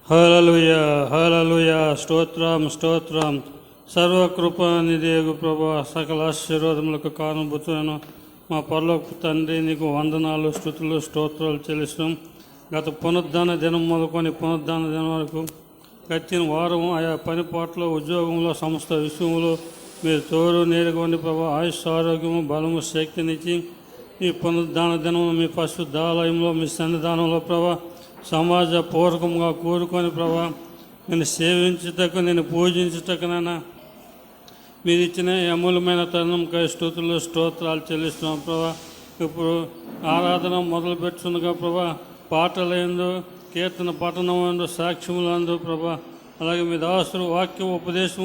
హల్లెలూయా హల్లెలూయా. స్తోత్రం స్తోత్రం. సర్వకృపానిధియగు ప్రభువా, సకల ఆశీర్వాదములకు కారణభూతులను మా పరలోక తండ్రి, నీకు వందనాలు, స్తుతులు, స్తోత్రాలు చెల్లిస్తున్నాం. గత పునరుద్ధాన దినం మొదలుకొని పునరుద్ధాన దినం వరకు గడిచిన వారం ఆయా పనిపాట్లో, ఉద్యోగంలో, సమస్త విషయంలో మీరు తోడు నేరుగొని ప్రభా, ఆయుష్, ఆరోగ్యము, బలము, శక్తినిచ్చి ఈ పునరుద్ధాన దినము మీ పరిశుద్ధాలయంలో, మీ సన్నిధానంలో ప్రభా సమాజ పూర్వకంగా కూరుకొని ప్రభా నేను సేవించుటకు, నేను పూజించుటకునైనా మీరు ఇచ్చిన అమూల్యమైన తరుణంకై స్తుతులు, స్తోత్రాలు చెల్లిస్తున్నాం ప్రభా. ఇప్పుడు ఆరాధన మొదలు పెట్టుతుండగా ప్రభా, పాటలందు, కీర్తన పఠనమందు, సాక్ష్యములందు ప్రభా, అలాగే మీ దాసుడు వాక్య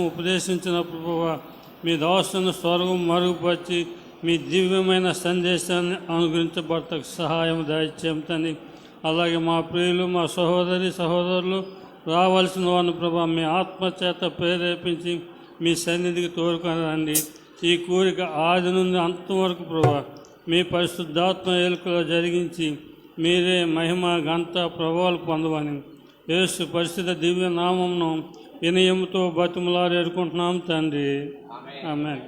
ఉపదేశించినప్పుడు ప్రభా, మీ దాసుని స్వర్గం మరుగుపరిచి మీ దివ్యమైన సందేశాన్ని అనుగ్రహించబడతకు సహాయం దయచేయమని, అలాగే మా ప్రియులు, మా సహోదరులు రావాల్సిన వారిని ప్రభా మీ ఆత్మచేత ప్రేరేపించి మీ సన్నిధికి తోడుకొని రండి. ఈ కోరిక ఆది నుండి అంతం వరకు ప్రభా మీ పరిశుద్ధాత్మ ఏలుకలో జరిగించి మీరే మహిమ, ఘనత, ప్రభావాలు పొందవని యేసు పరిశుద్ధ దివ్య నామమును వినయముతో బతిమలాడి ఎడుకుంటున్నాం తండ్రి. ఆమేన్.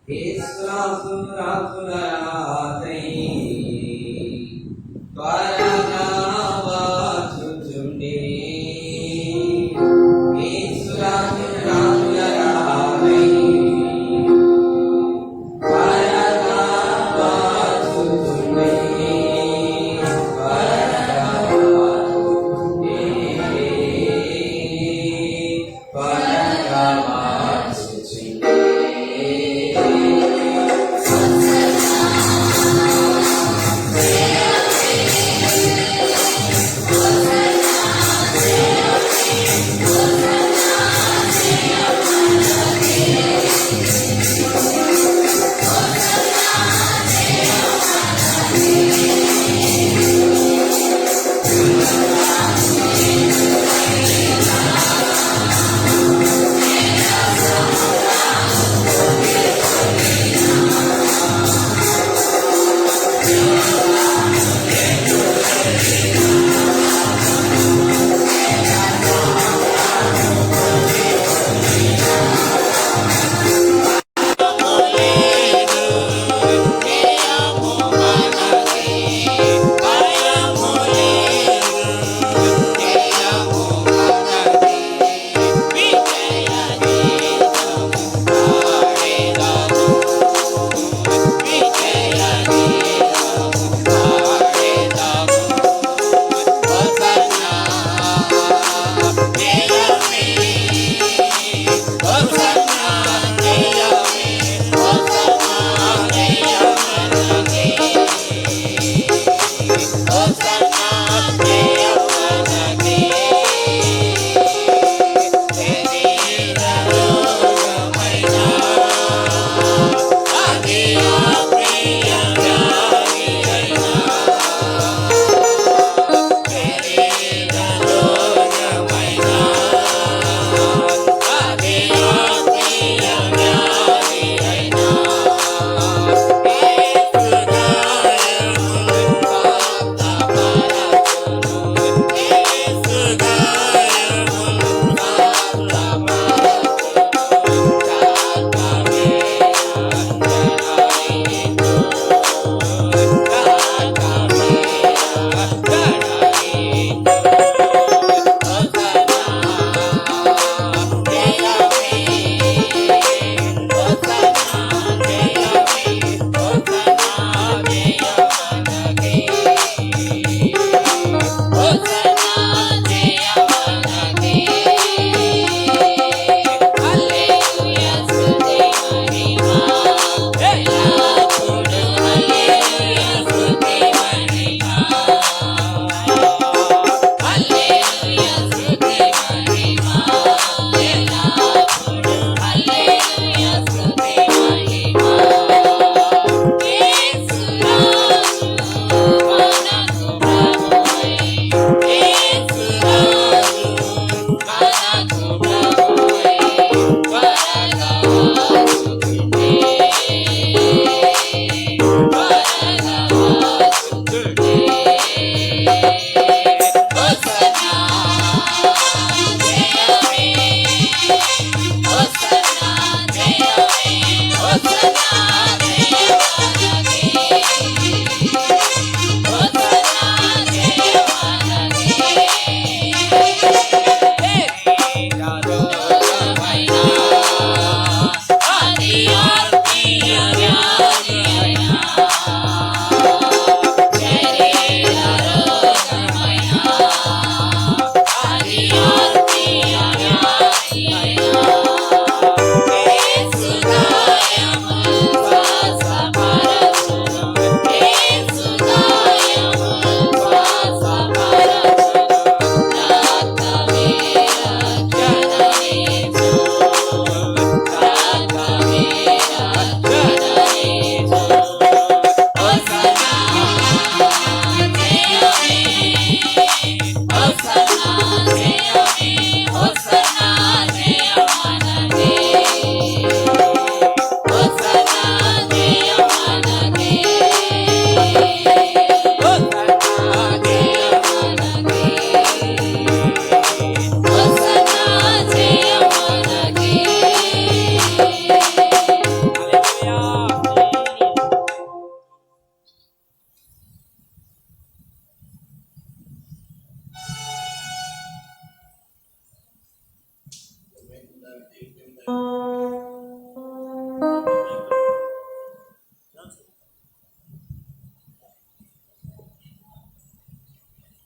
రాసుల రాత్రై త్వరగా వచ్చుచుండే రాసుల రాత్రై త్వరగా వచ్చుచుండే త్వరగా వచ్చుచుండే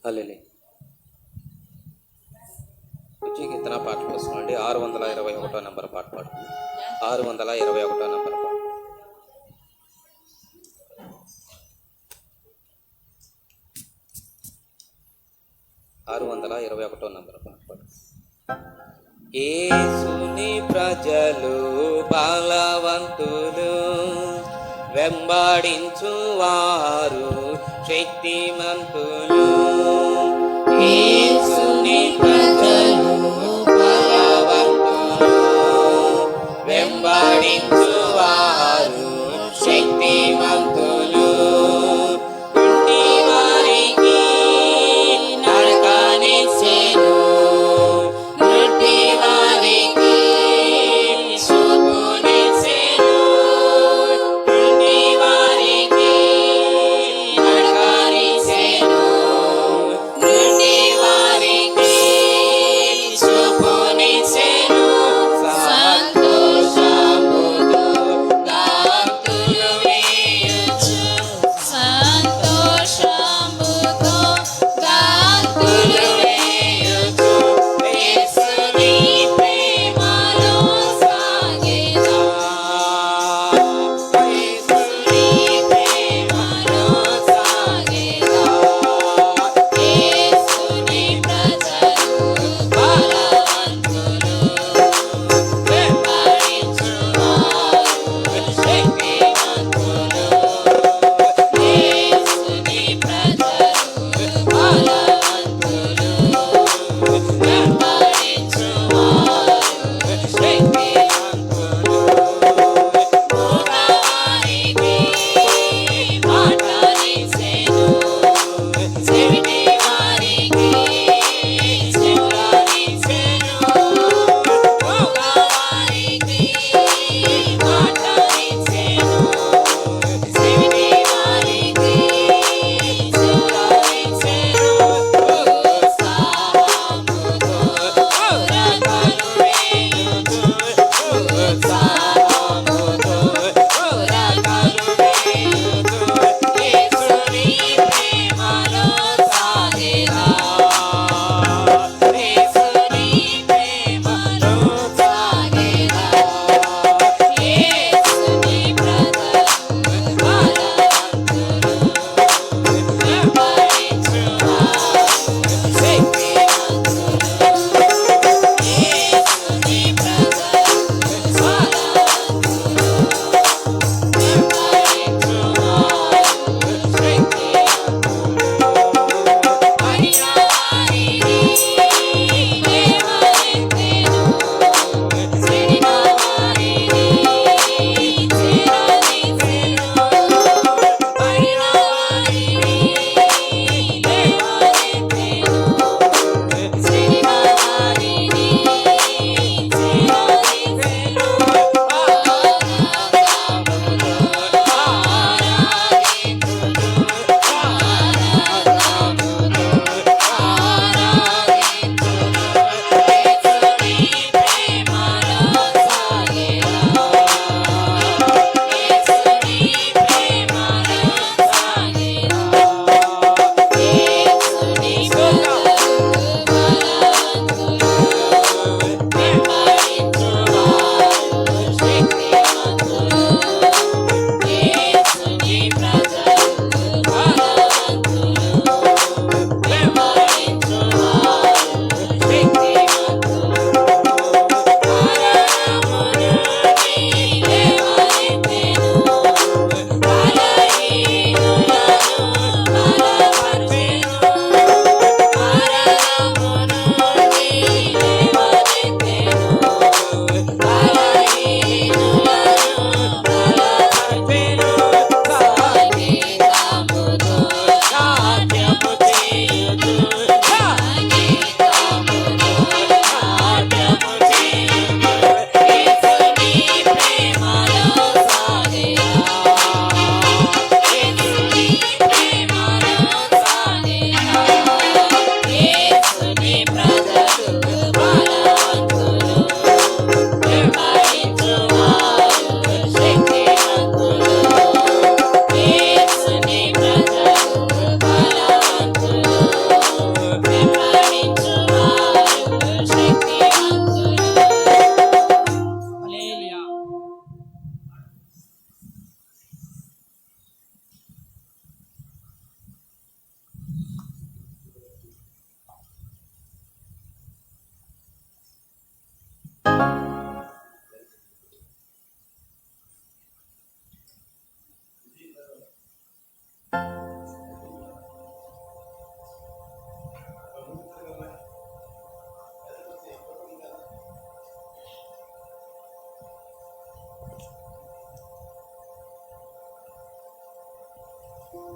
హల్లెలూయా. వచ్చి కీర్తన పాట కోసుకోండి. 621 నెంబర్ పాట పాడుతుంది. 621 నెంబర్ పాట. 621 నెంబర్ పాట పాడు. యేసుని ప్రజలు బలవంతులు, వెంబడించువారు శక్తిమంతులు. యేసుని ప్రజలు బలవంతులు, వెంబడించువారు శక్తిమంతులు. కుంటి వారికి నడకనిచ్చెను, కుంటి వారికి చూపునిచ్చెను, కుంటి వారికి నడకనిచ్చెను, కుంటి వారికి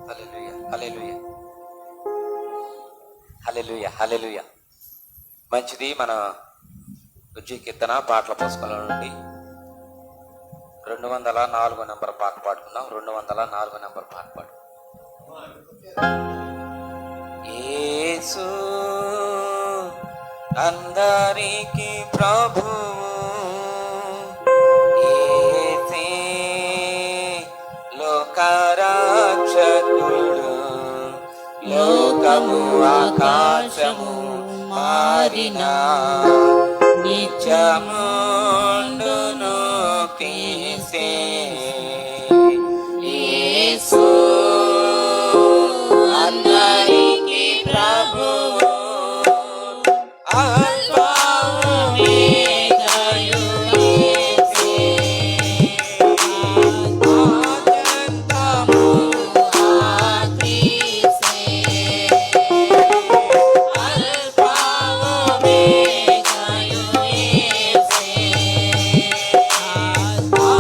హల్లెలూయా హల్లెలూయా హల్లెలూయా హల్లెలూయా. మంచిది. మన రుచి కీర్తన పాటల పుస్తకంలో నుండి 204 నెంబర్ పాట పాడుకుందాం. 204 నెంబర్ పాట పాడు. యేసు అందరికి ప్రభువు, యేసే లోకరక్షకుడు, లోకము ఆకాశము మారినా నిత్యముండును క్రీస్తే. యేసు అందరికి ప్రభువు, ఆల్ఫా ఓమేగాయు యేసే, ఆద్యంతము ఆ క్రీస్తే. ఆల్ఫా ఓమేగాయు యేసే, ఆద్యంతము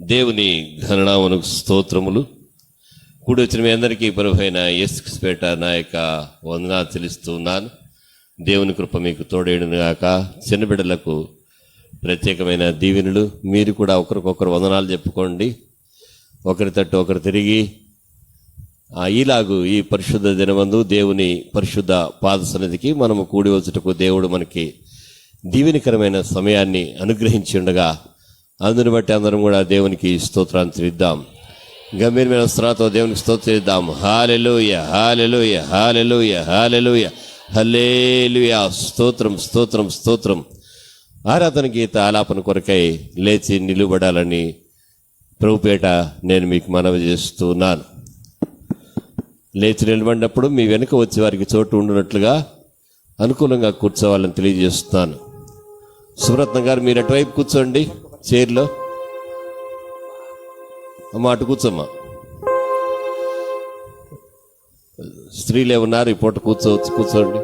దేవుని ఘననామమునకు స్తోత్రములు. కూడి వచ్చిన మీ అందరికీ ప్రభువైన యేసుక్రీస్తుపేట నా యొక్క వందనాలు చెల్లిస్తూ ఉన్నాను. దేవుని కృప మీకు తోడేయుడును గాక. చిన్న బిడ్డలకు ప్రత్యేకమైన దీవెనలు. మీరు కూడా ఒకరికొకరు వందనాలు చెప్పుకోండి. ఒకరి తట్టు ఒకరు తిరిగి ఈలాగు ఈ పరిశుద్ధ దినమందు దేవుని పరిశుద్ధ పాద సన్నిధికి మనము కూడి వచ్చుటకు దేవుడు మనకి దీవెనికరమైన సమయాన్ని అనుగ్రహించి ఉండగా అందుని బట్టి అందరం కూడా దేవునికి స్తోత్రాన్ని చెల్లిద్దాం. గంభీరమైన స్వరంతో దేవునికి స్తోత్రిద్దాం. హల్లెలూయా, హల్లెలూయా, హల్లెలూయా, హల్లెలూయా, హల్లెలూయా. స్తోత్రం, స్తోత్రం, స్తోత్రం. ఆరాధన గీత ఆలాపన కొరకై లేచి నిలువబడాలని ప్రభుపేట నేను మీకు మనవి చేస్తున్నాను. లేచి నిలబడినప్పుడు మీ వెనుక వచ్చే వారికి చోటు ఉండునట్లుగా అనుకూలంగా కూర్చోవాలని తెలియజేస్తున్నాను. సుబ్రత్న గారు మీరు అటువైపు కూర్చోండి చైర్లో. అమ్మ అటు కూర్చోమ్మా. స్త్రీలు ఏమన్నారు ఈ పూట కూర్చోండి.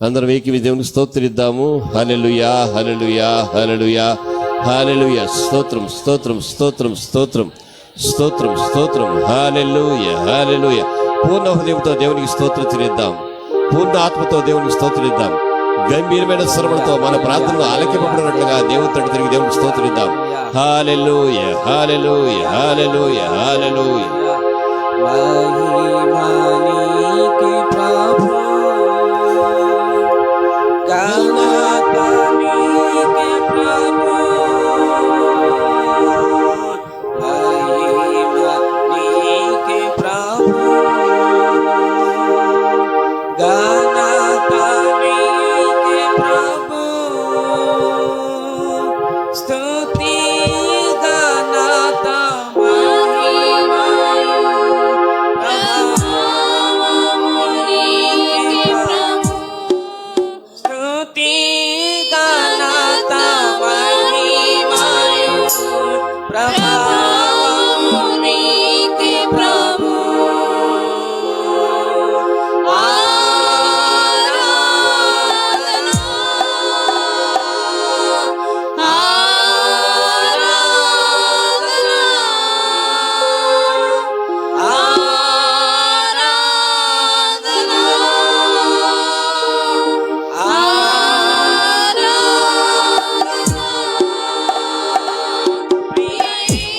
అందరం ఏకీ దేవునికి స్తోత్రిద్దాము. హల్లెలూయా, హల్లెలూయా, హల్లెలూయా, హల్లెలూయా. స్తోత్రం, స్తోత్రం, స్తోత్రం, స్తోత్రం, స్తోత్రం, స్తోత్రం. హల్లెలూయా, హల్లెలూయా. పూర్ణ హృదయంతో దేవునికి స్తోత్రం చెల్లిద్దాం. పూర్ణ ఆత్మతో దేవునికి స్తోత్రిద్దాం. గంభీరమైన స్వరములతో మన ప్రార్థనలు ఆలకింపబడినట్లుగా దేవుని తట్టు తిరిగి దేవునికి స్తోత్రిద్దాం. హల్లెలూయా, హల్లెలూయా, హల్లెలూయా, హల్లెలూయా. महिमा नीके प्रभु, गाता नीके प्रभु, महिमा नीके प्रभु, गाता नीके प्रभु, स्तुति गाता महिमा स्तुति गाता महिमायु प्रभावमुनि के प्रभु, आराधना आराधना आराधना आराधना प्रिय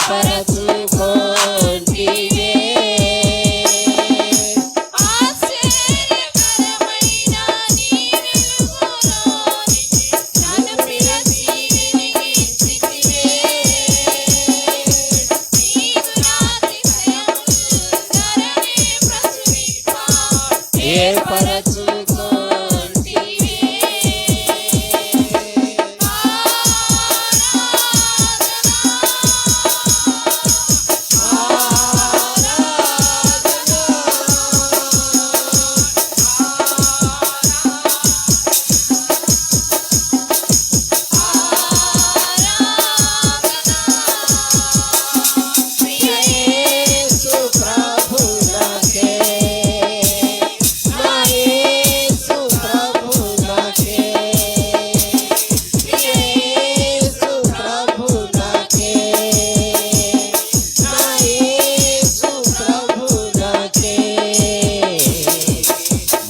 ఏర్పరచుకొంటివే. ఆశ్చర్యకరమైన నీ వెలుగులోనికి నన్ను పిలిచి వెలిగించితివే. నీవు నాతిశయములు ధరణి ప్రచురింప ఏర్పరచుకొంటివే. యేసు ప్రభునకే నా యేసు ప్రభునకే యేసు ప్రభునకే నా యేసు ప్రభునకే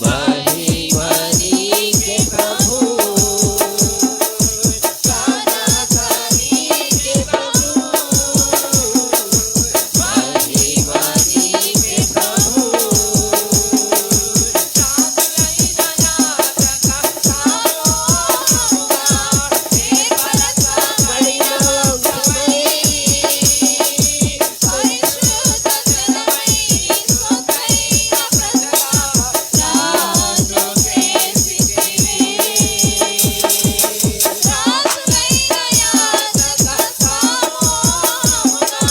మహిమ నీకే ప్రభు ఘనత నీకే ప్రభు మహిమ నీకే ప్రభు చాతులైన నాటక సామోహముగా ఏర్పరచబడిన వంశమై పరిశుద్ధ జనమై సొత్తైన ప్రజగా రాజు చేసితివి. రాజులైన యాజక సామూహముగా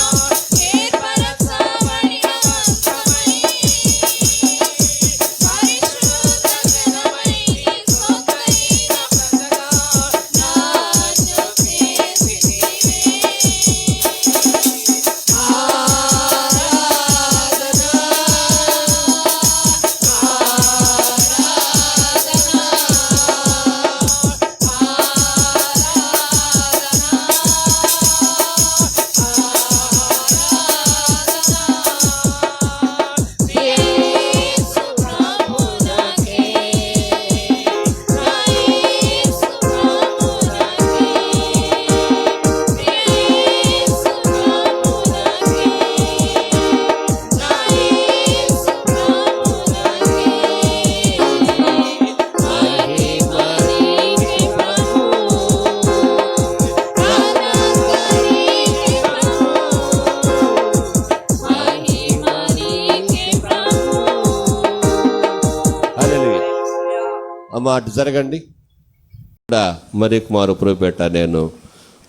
ఏర్పరచబడిన వంశమై పరిశుద్ధ జనమై సొత్తైన ప్రజగా రాజు చేసితివి. యేసు ప్రభునకే నా యేసు ప్రభునకే యేసు ప్రభునకే నా యేసు ప్రభునకే మహిమ నీకే ప్రభు ఘనత నీకే ప్రభు మహిమ నీకే ప్రభు. హల్లెలూయా. అమ్మ అటు జరగండి. కూడా మరి కుమారు పురోపేట నేను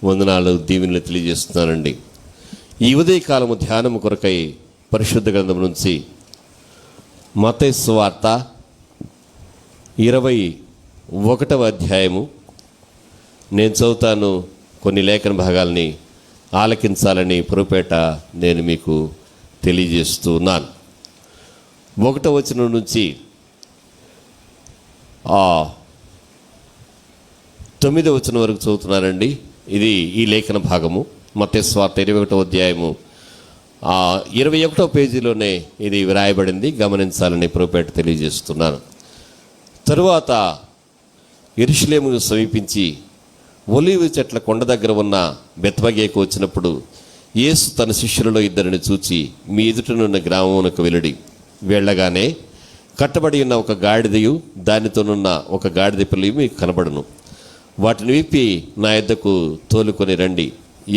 వందనాలు దీవెనలు తెలియజేస్తున్నానండి. ఈ ఉదయకాలము ధ్యానము కొరకై పరిశుద్ధ గ్రంథం నుంచి మత్తయి సువార్త 21వ అధ్యాయము నేను చదువుతాను. కొన్ని లేఖన భాగాల్ని ఆలకించాలని పురోపేట నేను మీకు తెలియజేస్తున్నాను. 1వ వచనం నుంచి 9వ వచనం వరకు చదువుతున్నానండి. ఇది ఈ లేఖన భాగము మత్తయి సువార్త 21వ అధ్యాయము 21వ పేజీలోనే ఇది వ్రాయబడింది. గమనించాలని పురోపేట తెలియజేస్తున్నాను. తరువాత యెరూషలేమును సమీపించి ఒలీవ చెట్ల కొండ దగ్గర ఉన్న బెత్ఫగేకు వచ్చినప్పుడు యేసు తన శిష్యులలో ఇద్దరిని చూచి, మీ ఎదుటనున్న గ్రామమునకు వెలుడి. వెళ్ళగానే కట్టబడి ఉన్న ఒక గాడిదయు దానితోనున్న ఒక గాడిద పిల్లి మీకు కనబడును. వాటిని విప్పి నా యొద్దకు తోలుకొని రండి.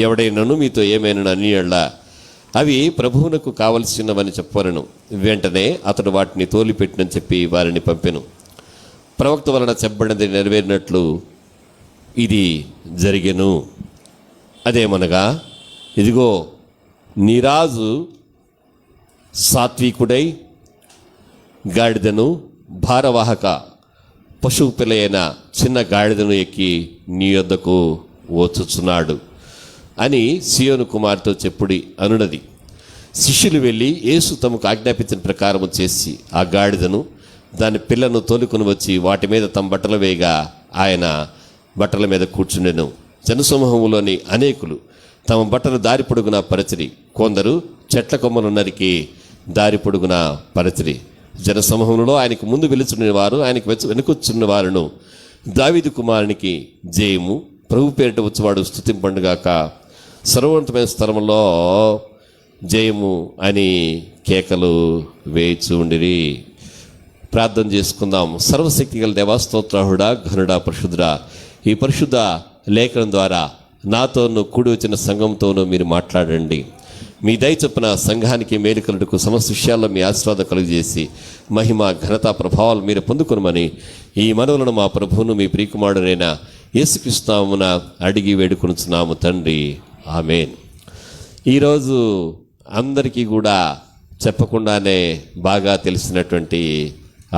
ఎవడైనాను మీతో ఏమైనా అనియళ్ళ అవి ప్రభువునకు కావలసినవని చెప్పవలను. వెంటనే అతడు వాటిని తోలిపెట్టినని చెప్పి వారిని పంపెను. ప్రవక్త వలన చెప్పబడినది నెరవేరినట్లు ఇది జరిగెను. అదేమనగా, ఇదిగో నీ రాజు సాత్వికుడై గాడిదను భారవాహక పశువు పిల్ల అయిన చిన్న గాడిదను ఎక్కి నీ యొద్దకు వచ్చుచున్నాడు అని సియోను కుమార్తెతో చెప్పుడి అనున్నది. శిష్యులు వెళ్ళి యేసు తమకు ఆజ్ఞాపించిన ప్రకారము చేసి ఆ గాడిదను దాని పిల్లను తోలుకొని వచ్చి వాటి మీద తమ బట్టలు వేయగా ఆయన బట్టల మీద కూర్చుండెను. జనసమూహంలోని అనేకులు తమ బట్టలు దారి పొడుగున పరచిరి. కొందరు చెట్ల కొమ్మలు నరికి దారి పొడుగున పరచిరి. జనసమూహంలో ఆయనకు ముందు వెలుచున్న వారు ఆయనకు వెనుకొచ్చున్న వారును, దావీదు కుమారునికి జయము, ప్రభు పేరిట వచ్చేవాడు స్తుతింపండుగాక, సర్వోన్నతమైన స్థలంలో జయము అని కేకలు వేయిచు ఉండిరి. ప్రార్థన చేసుకుందాం. సర్వశక్తి గల దేవా, స్తోత్రాహుడా, ఘనుడా, పరిశుద్ధుడా, ఈ పరిశుద్ధ లేఖనం ద్వారా నాతోనూ కూడి వచ్చిన సంఘంతోనూ మీరు మాట్లాడండి. మీ దయ చొప్పున సంఘానికి మేలుకలుటకు సమస్త విషయాల్లో మీ ఆశీర్వాదం కలుగజేసి మహిమ, ఘనత, ప్రభావాలు మీరు పొందుకొనమని ఈ మనవులను మా ప్రభువును మీ ప్రియకుమారుడైన యేసుక్రీస్తు నామమున అడిగి వేడుకొనుచున్నాము తండ్రి, ఆమేన్. ఈరోజు అందరికీ కూడా చెప్పకుండానే బాగా తెలిసినటువంటి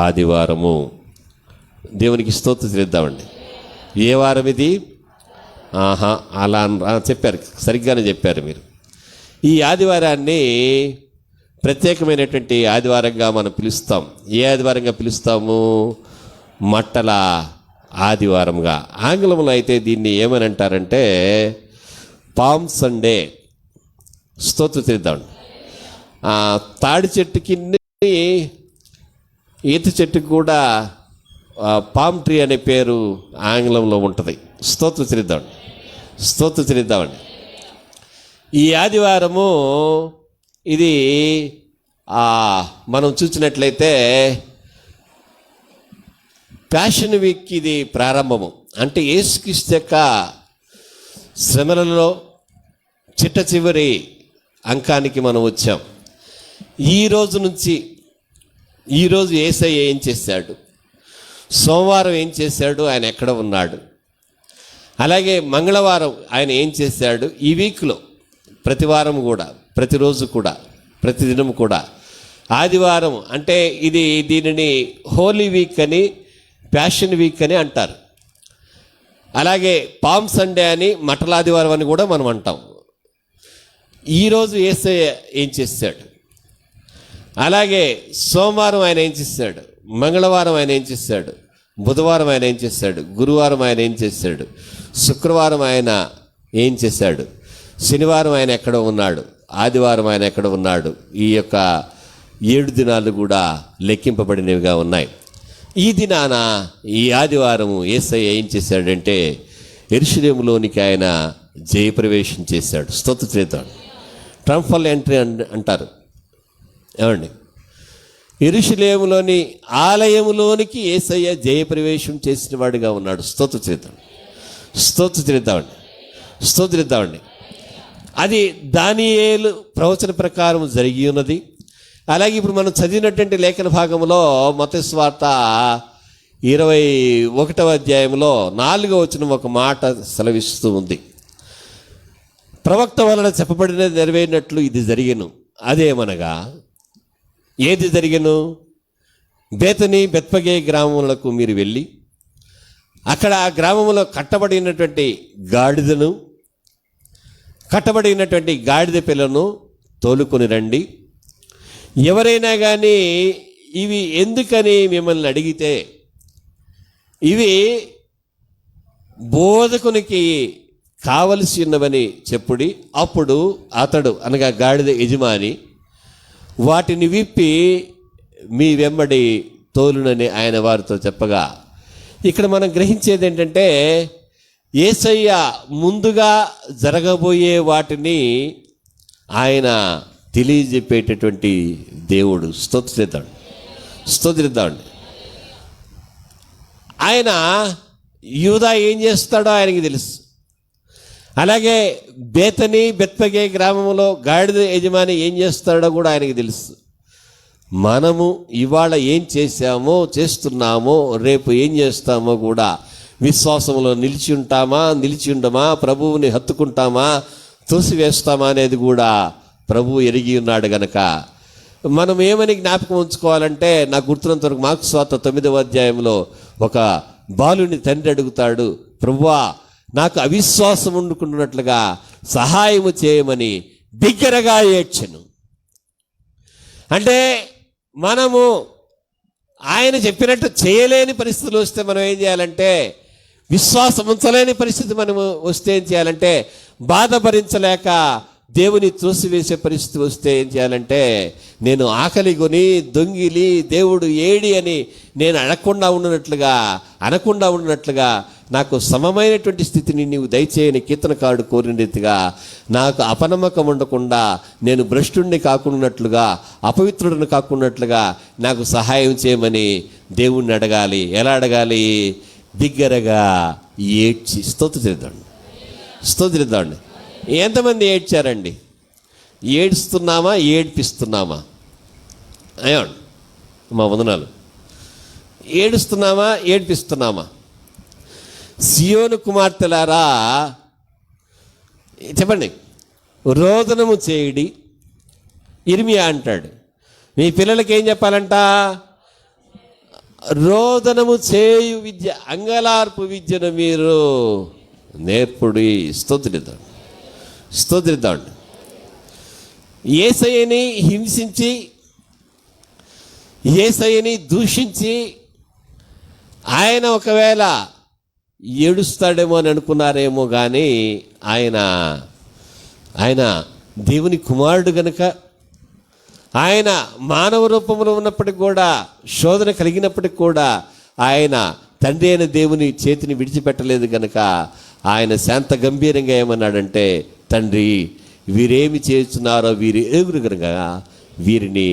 ఆదివారము. దేవునికి స్తోత్రం చేద్దామండి. ఏ వారం ఇది? అలా చెప్పారు, సరిగ్గానే చెప్పారు మీరు. ఈ ఆదివారాన్ని ప్రత్యేకమైనటువంటి ఆదివారంగా మనం పిలుస్తాం. ఏ ఆదివారంగా పిలుస్తాము? మట్టల ఆదివారంగా. ఆంగ్లంలో అయితే దీన్ని ఏమని అంటారంటే పామ్ సండే. స్తోత్రం చేద్దామండి. తాడి చెట్టుకి, ఈత చెట్టుకి కూడా పామ్ ట్రీ అనే పేరు ఆంగ్లంలో ఉంటుంది. స్తోత్రం చేద్దామండి. స్తోత్రం చేద్దామండి. ఈ ఆదివారము ఇది మనం చూసినట్లయితే ప్యాషన్ వీక్ ఇది ప్రారంభము. అంటే యేసుక్రీస్తు యొక్క శ్రమలలో చిట్ట చివరి అంకానికి మనం వచ్చాం. ఈ రోజు నుంచి, ఈరోజు యేసయ్య ఏం చేశాడు, సోమవారం ఏం చేశాడు, ఆయన ఎక్కడ ఉన్నాడు, అలాగే మంగళవారం ఆయన ఏం చేశాడు, ఈ వీక్లో ప్రతి వారం కూడా, ప్రతిరోజు కూడా, ప్రతిదినం కూడా. ఆదివారం అంటే దీనిని హోలీ వీక్ అని, ప్యాషన్ వీక్ అని అంటారు. అలాగే పామ్ సండే అని, మట్టల ఆదివారం అని కూడా మనం అంటాం. ఈరోజు యేసయ్య ఏం చేశాడు, అలాగే సోమవారం ఆయన ఏం చేశాడు, మంగళవారం ఆయన ఏం చేశాడు, బుధవారం ఆయన ఏం చేశాడు, గురువారం ఆయన ఏం చేశాడు, శుక్రవారం ఆయన ఏం చేశాడు, శనివారం ఆయన ఎక్కడ ఉన్నాడు, ఆదివారం ఆయన ఎక్కడ ఉన్నాడు. ఈ యొక్క 7 దినాలు కూడా లెక్కింపబడినవిగా ఉన్నాయి. ఈ దినాన, ఈ ఆదివారము యేసయ్య ఏం చేశాడంటే యెరూషలేములోనికి ఆయన జయప్రవేశం చేశాడు. స్తోత్రం చేద్దాం. ట్రంఫల్ ఎంట్రీ అంటారు. ఏమండి? యెరూషలేములోని ఆలయములోనికి యేసయ్య జయప్రవేశం చేసిన వాడిగా ఉన్నాడు. స్తోత్రం చేద్దాం. స్తోత్రం చేద్దామండి. స్తోత్రం చేద్దామండి. అది దానియేలు ప్రవచన ప్రకారం జరిగి ఉన్నది. అలాగే ఇప్పుడు మనం చదివినటువంటి లేఖన భాగంలో మత్తయి సువార్త 21వ అధ్యాయంలో 4వ వచనం ఒక మాట సెలవిస్తూ ఉంది. ప్రవక్త వలన చెప్పబడినది నెరవేరినట్లు ఇది జరిగెను. అదేమనగా, ఏది జరిగెను? బేతనీ, బెత్పగే గ్రామములకు మీరు వెళ్ళి అక్కడ ఆ గ్రామంలో కట్టబడినటువంటి గాడిద పిల్లను తోలుకొని రండి. ఎవరైనా కానీ ఇవి ఎందుకని మిమ్మల్ని అడిగితే, ఇవి బోధకునికి కావలసి ఉన్నవని చెప్పుడి. అప్పుడు అతడు, అనగా గాడిద యజమాని, వాటిని విప్పి మీ వెంబడి తోలునని ఆయన వారితో చెప్పగా, ఇక్కడ మనం గ్రహించేది ఏంటంటే యేసయ్య ముందుగా జరగబోయే వాటిని ఆయన తెలియజెప్పేటటువంటి దేవుడు. స్తోత్రిద్దామండి. ఆయన యూదా ఏం చేస్తాడో ఆయనకి తెలుసు. అలాగే బేతనీ, బెత్పగే గ్రామంలో గాడిద యజమాని ఏం చేస్తాడో కూడా ఆయనకి తెలుసు. మనము ఇవాళ ఏం చేశామో, చేస్తున్నామో, రేపు ఏం చేస్తామో కూడా, విశ్వాసంలో నిలిచి ఉండమా, ప్రభువుని హత్తుకుంటామా, తోసివేస్తామా అనేది కూడా ప్రభువు ఎరిగి ఉన్నాడు గనక మనం ఏమని జ్ఞాపకం ఉంచుకోవాలంటే, నాకు గుర్తున్నంత వరకు మార్కు సువార్త 9వ అధ్యాయంలో ఒక బాలుని తండ్రి అడుగుతాడు, ప్రభువా నాకు అవిశ్వాసం ఉండుకున్నట్లుగా సహాయము చేయమని బిగ్గరగా ఏడ్చెను. అంటే మనము ఆయన చెప్పినట్టు చేయలేని పరిస్థితులు వస్తే మనం ఏం చేయాలంటే, విశ్వాసం ఉంచలేని పరిస్థితి మనము వస్తే ఏం చేయాలంటే, బాధ భరించలేక దేవుని త్రోసివేసే పరిస్థితి వస్తే ఏం చేయాలంటే, నేను ఆకలి కొని దొంగిలి దేవుడు ఏడి అని నేను అనకుండా ఉన్నట్లుగా నాకు సమమైనటువంటి స్థితిని నీవు దయచేయని కీర్తనకారుడు కోరిన రీతిగా నాకు అపనమ్మకం ఉండకుండా, నేను భ్రష్టుడిని కాకున్నట్లుగా, అపవిత్రుడిని కాకున్నట్లుగా నాకు సహాయం చేయమని దేవుణ్ణి అడగాలి. ఎలా అడగాలి? బిగ్గరగా ఏడ్చి. స్తోత్రిద్దాండి. ఎంతమంది ఏడ్చారండి? ఏడుస్తున్నామా, ఏడ్పిస్తున్నామా? అయ్యండి మా వందనాలు. ఏడుస్తున్నామా, ఏడ్పిస్తున్నామా? సియోను కుమార్తెలారా చెప్పండి, రోదనము చేయుడి. ఇర్మియా అంటాడు, మీ పిల్లలకి ఏం చెప్పాలంట? రోదనము చేయు విద్య, అంగలార్పు విద్యను మీరు నేర్పుడి. స్తోత్రిద్దాండి. యేసయ్యని హింసించి, యేసయ్యని దూషించి ఆయన ఒకవేళ ఏడుస్తాడేమో అని అనుకున్నారేమో, కానీ ఆయన దేవుని కుమారుడు గనుక, ఆయన మానవ రూపంలో ఉన్నప్పటికి కూడా, శోధన కలిగినప్పటికి కూడా ఆయన తండ్రి అయిన దేవుని చేతిని విడిచిపెట్టలేదు గనుక ఆయన శాంత గంభీరంగా ఏమన్నాడంటే, తండ్రి వీరేమి చేస్తున్నారో వీరు ఎదురు గనుక వీరిని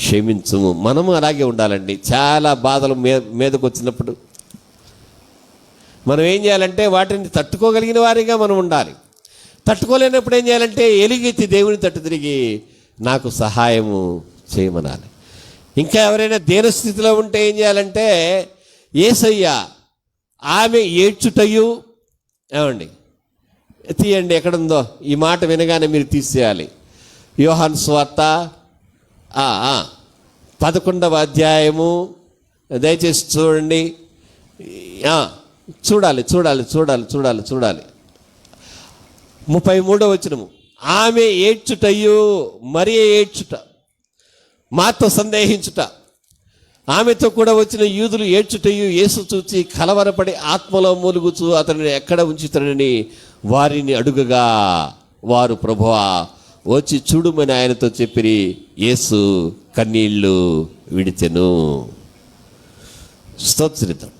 క్షమించుము. మనము అలాగే ఉండాలండి. చాలా బాధలు మీదకు వచ్చినప్పుడు మనం ఏం చేయాలంటే వాటిని తట్టుకోగలిగిన వారిగా మనం ఉండాలి. తట్టుకోలేనప్పుడు ఏం చేయాలంటే ఎలుగెత్తి దేవుని తట్టు తిరిగి నాకు సహాయము చేయమనాలి. ఇంకా ఎవరైనా దీనస్థితిలో ఉంటే ఏం చేయాలంటే, యేసయ్య ఆమె ఏడ్చుటయు, ఏమండి తీయండి ఎక్కడుందో, ఈ మాట వినగానే మీరు తీసేయాలి. యోహాను సువార్త 11వ అధ్యాయము దయచేసి చూడండి. చూడాలి 33వ వచనము. ఆమె ఏడ్చుటయు, మరి ఏడ్చుట, మాతో సందేహించుట, ఆమెతో కూడా వచ్చిన యూదులు ఏడ్చుటయు, యేసు చూచి కలవరపడి ఆత్మలో మూలుగుచు అతనిని ఎక్కడ ఉంచుతాడని వారిని అడుగగా, వారు ప్రభువా వచ్చి చూడుమని ఆయనతో చెప్పిరి. యేసు కన్నీళ్లు విడిచెను. స్తోత్రిద్దాం.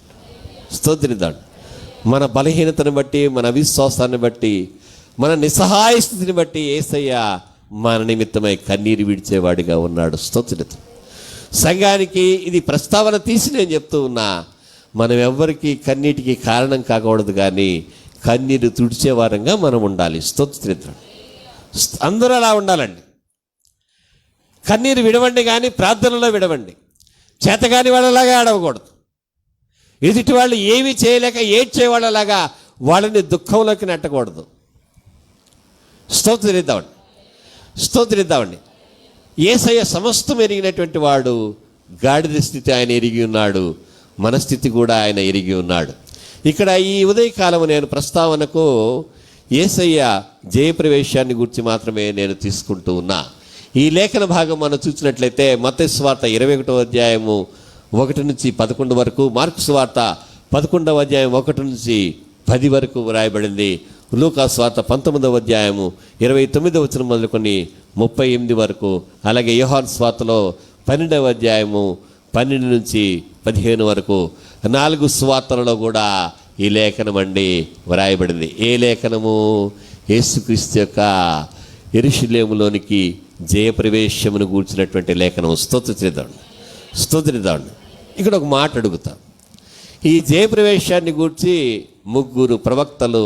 మన బలహీనతను బట్టి, మన అవిశ్వాసాన్ని బట్టి, మన నిస్సహాయ స్థితిని బట్టి యేసయ్య మన నిమిత్తమై కన్నీరు విడిచేవాడిగా ఉన్నాడు. స్తోత్రిద్దాం. సంఘానికి ఇది ప్రస్తావన తీసి నేను చెప్తూ ఉన్నా, మనం ఎవ్వరికి కన్నీటికి కారణం కాకూడదు, కానీ కన్నీరు తుడిచే వారంగా మనం ఉండాలి. స్తోత్రిద్దాం. అందరూ అలా ఉండాలండి. కన్నీరు విడవండి, కానీ ప్రార్థనలో విడవండి. చేతగాని వాళ్ళలాగా ఆడవకూడదు. ఎదుటి వాళ్ళు ఏమీ చేయలేక ఏడ్చే వాళ్ళలాగా వాళ్ళని దుఃఖంలోకి నెట్టకూడదు. స్తోత్రిద్దామండి. యేసయ్య సమస్తం ఎరిగినటువంటి వాడు. గాడిద స్థితి ఆయన ఎరిగి ఉన్నాడు, మన స్థితి కూడా ఆయన ఎరిగి ఉన్నాడు. ఇక్కడ ఈ ఉదయకాలం నేను ప్రస్తావనకు యేసయ్య జయప్రవేశాన్ని గురించి మాత్రమే నేను తీసుకుంటూ ఉన్నా. ఈ లేఖన భాగం మనం చూసినట్లయితే మత్తయి సువార్త 21వ అధ్యాయము 1 నుంచి 11 వరకు, మార్కు సువార్త 11వ అధ్యాయం 1 నుంచి 10 వరకు వ్రాయబడింది. లూకా సువార్త 19వ అధ్యాయము 29వ వచనం మొదలుకొని 38 వరకు, అలాగే యోహాను సువార్తలో 12వ అధ్యాయము 12 నుంచి 15 వరకు, 4 సువార్తలలో కూడా ఈ లేఖనం అండి వ్రాయబడింది. ఏ లేఖనము? యేసుక్రీస్తు యొక్క యెరూషలేములోనికి జయప్రవేశమును గూర్చినటువంటి లేఖనం. స్తోత్రిద్దాం. ఇక్కడ ఒక మాట అడుగుతా. ఈ జయప్రవేశాన్ని గూర్చి 3 ప్రవక్తలు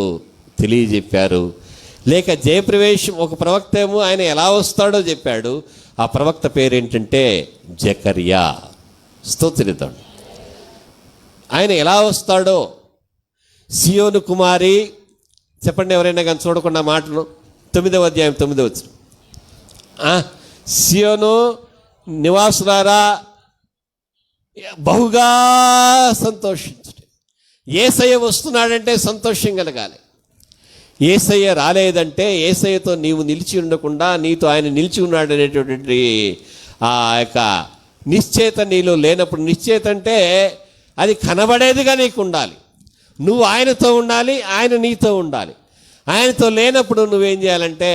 తెలియజెప్పారు. లేక జయప్రవేశం, ఒక ప్రవక్త ఏమో ఆయన ఎలా వస్తాడో చెప్పాడు. ఆ ప్రవక్త పేరేంటంటే జకర్యా. స్తోత్రిద్దాం. ఆయన ఎలా వస్తాడో, సియోను కుమారి, చెప్పండి ఎవరైనా కానీ చూడకుండా మాటలు, 9వ అధ్యాయం 9వ వచనం. సియోను నివాసులారా బహుగా సంతోషించండి. యేసయ్య వస్తున్నాడంటే సంతోషం కలగాలి. యేసయ్య రాలేదంటే, యేసయ్యతో నీవు నిలిచి ఉండకుండా నీతో ఆయన నిలిచి ఉన్నాడు అనేటటువంటి ఆ యొక్క నిశ్చేత నీలో లేనప్పుడు, నిశ్చేత అంటే అది కనబడేదిగా నీకు ఉండాలి. నువ్వు ఆయనతో ఉండాలి, ఆయన నీతో ఉండాలి. ఆయనతో లేనప్పుడు నువ్వేం చేయాలంటే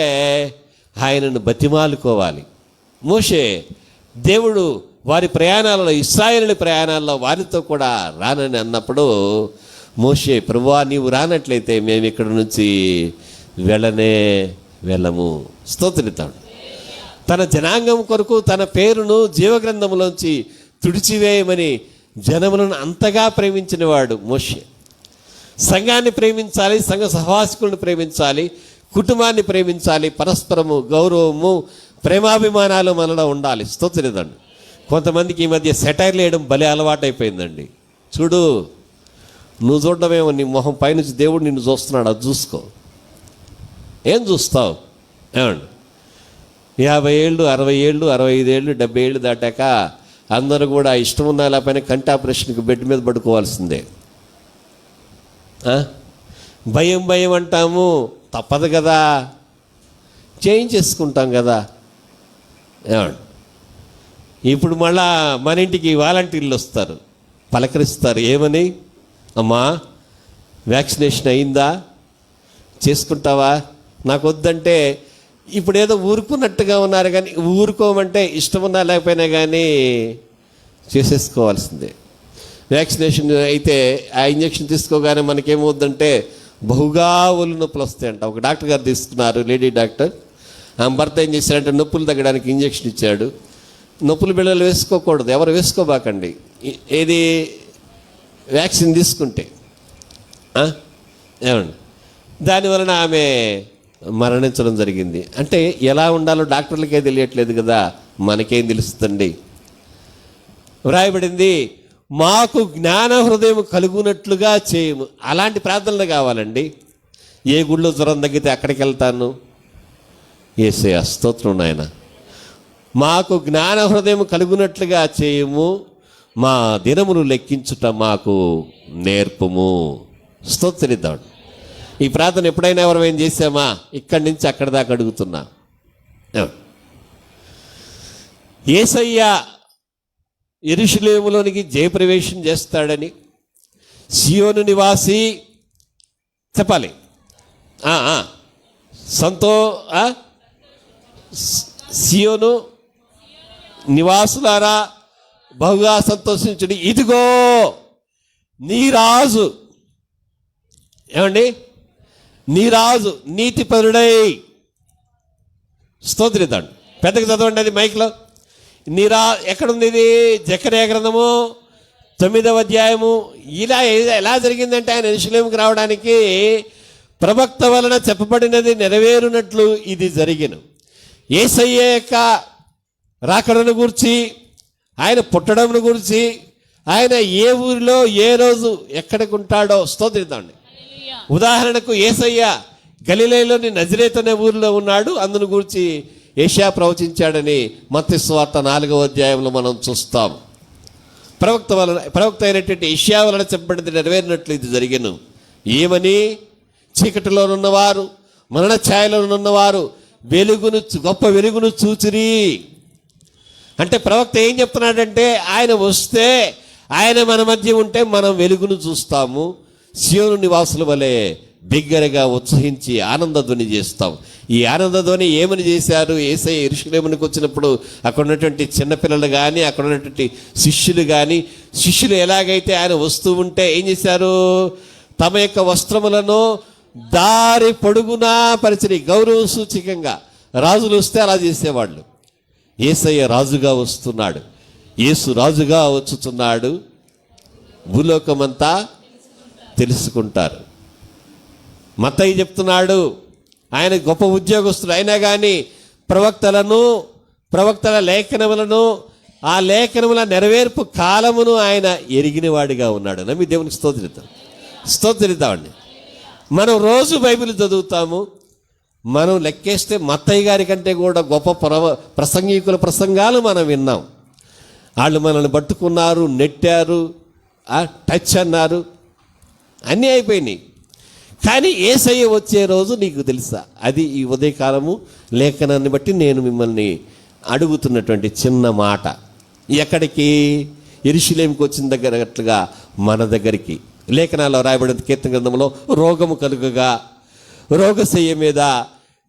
ఆయనను బతిమాలుకోవాలి. మోషే దేవుడు వారి ప్రయాణాలలో, ఇశ్రాయేలు ప్రయాణాల్లో వారితో కూడా రానని అన్నప్పుడు మోషే, ప్రభువా నీవు రానట్లయితే మేము ఇక్కడ నుంచి వెళ్ళము. స్తోత్రితాడు. తన జనాంగం కొరకు తన పేరును జీవగ్రంథంలోంచి తుడిచివేయమని జనములను అంతగా ప్రేమించిన వాడు మోషే. సంఘాన్ని ప్రేమించాలి, సంఘ సహవాసికులను ప్రేమించాలి, కుటుంబాన్ని ప్రేమించాలి, పరస్పరము గౌరవము ప్రేమాభిమానాలు మనలో ఉండాలి. స్తోత్రిదండి. కొంతమందికి ఈ మధ్య సెటైర్లు వేయడం భలే అలవాటైపోయిందండి. చూడు, నువ్వు చూడడమేమో, నీ మొహం పైనుంచి దేవుడు నిన్ను చూస్తున్నాడు, అది చూసుకో. ఏం చూస్తావు? ఏమండి, 50 ఏళ్ళు, 60 ఏళ్ళు, 65 ఏళ్ళు, 70 ఏళ్ళు దాటాక అందరూ కూడా ఇష్టం ఉన్నా లేకపోయినా కంటి ఆపరేషన్కి బెడ్ మీద పడుకోవాల్సిందే. భయం అంటాము, తప్పదు కదా, చేయించేసుకుంటాం కదా. ఏమండి, ఇప్పుడు మళ్ళా మన ఇంటికి వాలంటీర్లు వస్తారు, పలకరిస్తారు. ఏమని? అమ్మా వ్యాక్సినేషన్ అయిందా, చేసుకుంటావా? నాకు వద్దంటే ఇప్పుడు ఏదో ఊరుకున్నట్టుగా ఉన్నారు, కానీ ఊరుకోమంటే ఇష్టం ఉన్నా లేకపోయినా కానీ చేసేసుకోవాల్సిందే. వ్యాక్సినేషన్ అయితే ఆ ఇంజక్షన్ తీసుకోగానే మనకేమవుద్దంటే బహుగా ఒళ్ళు నొప్పులు వస్తాయంట. ఒక డాక్టర్ గారు తీసుకున్నారు, లేడీ డాక్టర్. ఆమె భర్త ఏం చేశారంటే నొప్పులు తగ్గడానికి ఇంజక్షన్ ఇచ్చాడు. నొప్పులు బిళ్ళలు వేసుకోకూడదు, ఎవరు వేసుకోబాకండి, ఏది వ్యాక్సిన్ తీసుకుంటే. ఏమండి, దానివలన ఆమె మరణించడం జరిగింది. అంటే ఎలా ఉండాలో డాక్టర్లకే తెలియట్లేదు కదా, మనకేం తెలుస్తుందండి. వ్రాయబడింది, మాకు జ్ఞాన హృదయం కలుగునట్లుగా చేయము. అలాంటి ప్రార్థనలు కావాలండి. ఏ గుళ్ళో జ్వరం తగ్గితే అక్కడికి వెళ్తాను. యేసయ్యా స్తోత్రం నాయన. మాకు జ్ఞాన హృదయం కలుగునట్లుగా చేయము, మా దినమును లెక్కించుట మాకు నేర్పము. స్తోత్రిద్దాం. ఈ ప్రార్థన ఎప్పుడైనా ఎవరు చేసామా? ఇక్కడి నుంచి అక్కడి దాకా అడుగుతున్నా. యేసయ్య యెరూషలేములోనికి జయప్రవేశం చేస్తాడని సియోను నివాసి చెప్పాలి. సియోను నివాసులారా బహుగా సంతోషించుడి, ఇదిగో నీ రాజు. ఏమండి, నీ రాజు నీతిపరుడై. స్తోత్రిద్దాడు. పెద్దగా చదవండి అది మైక్లో. ఎక్కడుంది ఇది? జకర్యా గ్రంథము 9వ అధ్యాయము. ఎలా జరిగిందంటే ఆయన యెరూషలేముకు రావడానికి ప్రవక్త వలన చెప్పబడినది నెరవేరునట్లు ఇది జరిగిన. యేసయ్య యొక్క రాకడను గురించి, ఆయన పుట్టడంను గురించి, ఆయన ఏ ఊరిలో ఏ రోజు ఎక్కడికి ఉంటాడో స్తోత్రిద్దాండి. ఉదాహరణకు యేసయ్య గలిలయలోని నజరేతు అనే ఊరిలో ఉన్నాడు, అందును గురించి యెషయా ప్రవచించాడని మత్తయి సువార్త 4వ అధ్యాయంలో మనం చూస్తాం. ప్రవక్త అయినటువంటి యెషయా వలన చెప్పబడింది నెరవేరినట్లు ఇది జరిగెను. ఏమని? చీకటిలో ఉన్నవారు, మరణ ఛాయలో ఉన్నవారు గొప్ప వెలుగును చూచిరి. అంటే ప్రవక్త ఏం చెప్తున్నాడంటే, ఆయన వస్తే, ఆయన మన మధ్య ఉంటే మనం వెలుగును చూస్తాము. సియోను నివాసుల వలె బిగ్గరగా ఉత్సహించి ఆనందధ్వని చేస్తాం. ఈ ఆనందధ్వని ఏమని చేశారు? యేసయ్య యెరూషలేమునికి వచ్చినప్పుడు అక్కడ ఉన్నటువంటి చిన్నపిల్లలు కానీ, అక్కడ ఉన్నటువంటి శిష్యులు కానీ, శిష్యులు ఎలాగైతే ఆయన వస్తూ ఉంటే ఏం చేశారు? తమ యొక్క వస్త్రములను దారి పొడుగునా పరిచిరి. గౌరవ సూచకంగా రాజులు వస్తే అలా చేసేవాళ్ళు. యేసయ్య రాజుగా వస్తున్నాడు, యేసు రాజుగా వచ్చుతున్నాడు, భూలోకమంతా తెలుసుకుంటారు. మత్తయి చెప్తున్నాడు, ఆయన గొప్ప ఉద్యోగస్తుడు అయినా కానీ ప్రవక్తల లేఖనములను, ఆ లేఖనముల నెరవేర్పు కాలమును ఆయన ఎరిగినవాడిగా ఉన్నాడు. నమ్మి దేవునికి స్తోత్రిద్దామండి. మనం రోజు బైబిల్ చదువుతాము. మనం లెక్కేస్తే మత్తయ్య గారి కంటే కూడా గొప్ప ప్రసంగికుల ప్రసంగాలు మనం విన్నాం. వాళ్ళు మనల్ని పట్టుకున్నారు, నెట్టారు, టచ్ అన్నారు, అన్నీ అయిపోయినాయి. కానీ యేసయ్య వచ్చే రోజు నీకు తెలుసా? అది ఈ ఉదయకాలము లేఖనాన్ని బట్టి నేను మిమ్మల్ని అడుగుతున్నటువంటి చిన్న మాట. ఎక్కడికి? యెరూషలేముకి వచ్చిన దగ్గరగా మన దగ్గరికి. లేఖనాల్లో రాయబడిన కీర్తన గ్రంథంలో రోగము కలుగగా రోగశయ్య మీద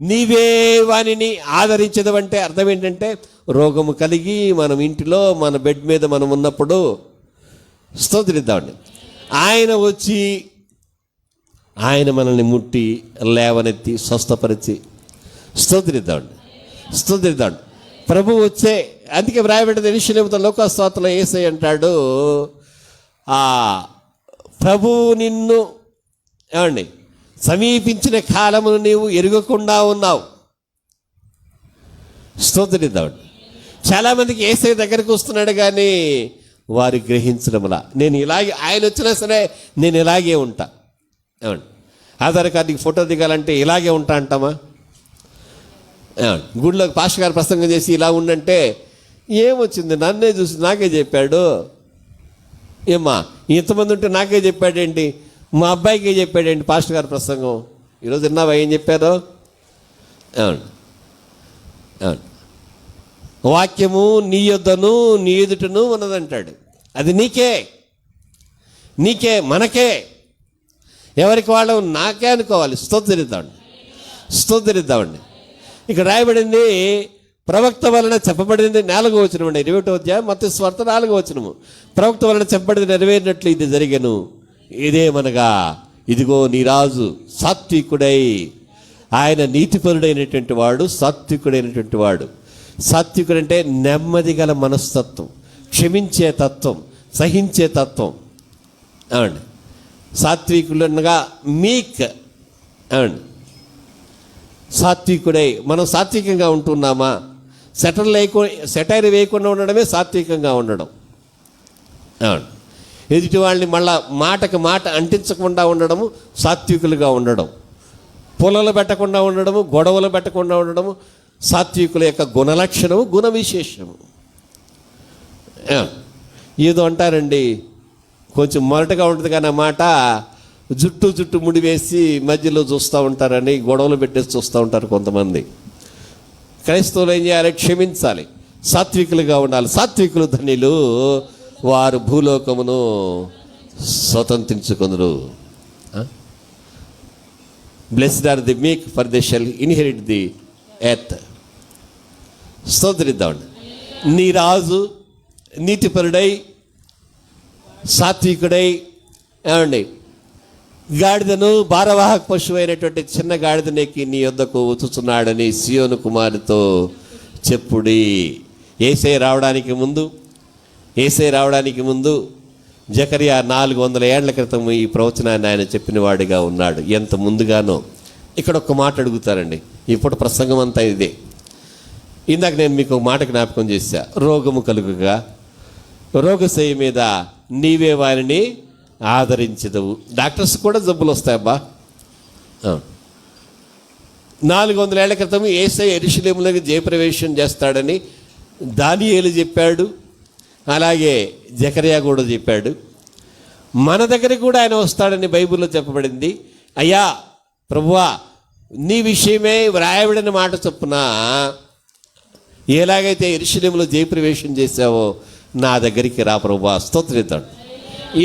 నీవే వానిని ఆదరించదవంటే అర్థం ఏంటంటే, రోగము కలిగి మనం ఇంటిలో మన బెడ్ మీద మనం ఉన్నప్పుడు స్తోత్రిద్దామండి. ఆయన వచ్చి ఆయన మనల్ని ముట్టి లేవనెత్తి స్వస్థపరిచి స్తోత్రిద్దామండి, స్తోత్రిద్దామండి. ప్రభు వచ్చే, అందుకే వ్రాయబడ్డది యెరూషలేముతో లోకాస్వార్తలో యేసయ్య అంటాడు, ఆ ప్రభువు నిన్ను ఏమండి సమీపించిన కాలమును నీవు ఎరుగకుండా ఉన్నావు. స్తోత్రిద్దామండి. చాలామందికి యేసయ్య దగ్గరికి వస్తున్నాడు కానీ వారు గ్రహించడంలా. నేను ఇలాగే, ఆయన వచ్చినా సరే నేను ఇలాగే ఉంటా. ఏమండి ఆధార్ కార్డుకి ఫోటో దిగాలంటే ఇలాగే ఉంటా అంటామా? ఏమండి గుడిలోకి పాస్టర్ గారు ప్రసంగం చేసి ఇలా ఉండంటే ఏమొచ్చింది, నన్నే చూసి నాకే చెప్పాడు. ఏమ్మా ఇంతమంది ఉంటే నాకే చెప్పాడేంటి, మా అబ్బాయికే చెప్పాడేంటి పాస్టర్ గారు ప్రసంగం? ఈరోజు విన్నావా ఏం చెప్పారో? ఏమండి ఏమండి వాక్యము నీ యొద్దను నీ ఎదుటను ఉన్నదంటాడు. అది నీకే, నీకే, మనకే, ఎవరికి వాళ్ళు నాకే అనుకోవాలి. స్తోత్రిద్దామండి, స్తోత్రిద్దామండి. ఇక్కడ రాయబడింది ప్రవక్త వలన చెప్పబడింది 4వ వచనం అండి, 21వ అధ్యాయం మత్తయి సువార్త 4వ వచనము. ప్రవక్త వలన చెప్పబడింది నెరవేరినట్లు ఇది జరిగెను. ఇదేమనగా ఇదిగో నీ రాజు సాత్వికుడై, ఆయన నీతిపరుడైనటువంటి వాడు, సాత్వికుడైనటువంటి వాడు. సాత్వికుడంటే నెమ్మది గల మనస్తత్వం, క్షమించే తత్వం, సహించే తత్వం. ఏమండి సాత్వికులనగా మీక్. ఏమండి సాత్వికుడై, మనం సాత్వికంగా ఉంటున్నామా? సెటైర్ వేయకుండా ఉండడమే సాత్వికంగా ఉండడం. ఏమండి ఎదుటి వాళ్ళని మళ్ళా మాటకు మాట అంటించకుండా ఉండడము సాత్వికులుగా ఉండడం. పొలలు పెట్టకుండా ఉండడము, గొడవలు పెట్టకుండా ఉండడము సాత్వికుల యొక్క గుణలక్షణము, గుణ విశేషము. ఏదో అంటారండి, కొంచెం మొరటగా ఉంటుంది కానీ ఆ మాట, జుట్టు ముడి వేసి మధ్యలో చూస్తూ ఉంటారని గొడవలు పెట్టేసి చూస్తూ ఉంటారు కొంతమంది. క్రైస్తవులు ఏం చేయాలి? క్షమించాలి, సాత్వికులుగా ఉండాలి. సాత్వికులు ధన్యులు, వారు భూలోకమును స్వతంత్రించుకొందురు. Blessed are the meek for they shall inherit the earth. స్తోత్రిద్దామండి. నీ రాజు నీతిపరుడై, సాత్వికుడై, ఏమండి గాడిదను భారవాహక పశువు అయినటువంటి చిన్న గాడిదనెక్కి నీ యొద్దకు వచ్చుచున్నాడని సియోను కుమారుతో చెప్పుడి. యేసయ్య రావడానికి ముందు జకరియా 400 ఏళ్ల క్రితం ఈ ప్రవచనాన్ని ఆయన చెప్పిన వాడిగా ఉన్నాడు. ఎంత ముందుగానో. ఇక్కడ ఒక మాట అడుగుతారండి, ఇప్పుడు ప్రసంగం అంతా ఇదే. ఇందాక నేను మీకు ఒక మాట జ్ఞాపకం చేశా, రోగము కలుగుగా రోగశయ్య మీద నీవే వారిని ఆదరించదవు. డాక్టర్స్ కూడా జబ్బులు వస్తాయబ్బా. 400 ఏళ్ల క్రితం యేసయ్య యెరూషలేములోకి జయప్రవేశం చేస్తాడని దానియేలు చెప్పాడు, అలాగే జకరియా కూడా చెప్పాడు. మన దగ్గరికి కూడా ఆయన వస్తాడని బైబిల్లో చెప్పబడింది. అయ్యా ప్రభువా, నీ విషయమే వ్రాయబడిన మాట చొప్పున ఎలాగైతే యెరూషలేములో జయప్రవేశం చేశావో నా దగ్గరికి రా ప్రభువా. స్తోత్రిద్దాం.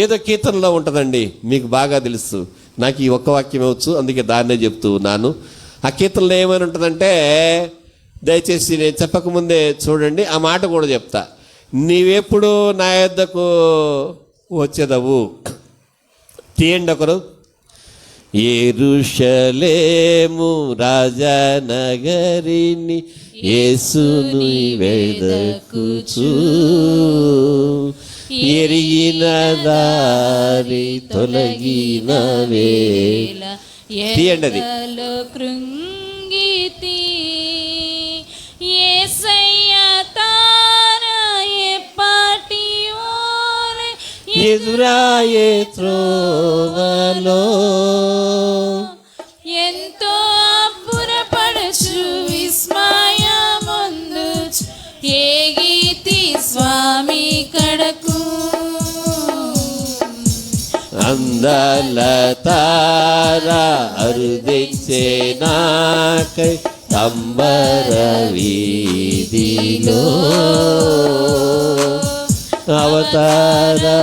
ఏదో కీర్తనలో ఉంటుందండి, మీకు బాగా తెలుసు, నాకు ఈ ఒక్క వాక్యం వచ్చు, అందుకే దాన్నే చెప్తూ ఉన్నాను. ఆ కీర్తనలో ఏమైనా ఉంటుందంటే, దయచేసి నేను చెప్పకముందే చూడండి, ఆ మాట కూడా చెప్తా. నీవెప్పుడు నా యొద్దకు వచ్చేదవు. తీయండి ఒకరు. యెరూషలేము రాజనగరిని యేసుని వెదకుచు, ఎరిగిన దారి తొలగిన వేళ. తీయండి అది. కృంగితి యేసయ్య తాన ఎప్పటి ఓలే ఎదురాయే త్రోవలో ఎంతో అబ్బురపడుచు విస్మయముందు ఏగీతి స్వామి కడకు. అందల తార అరుదించే నాకై అంబర వీధిలో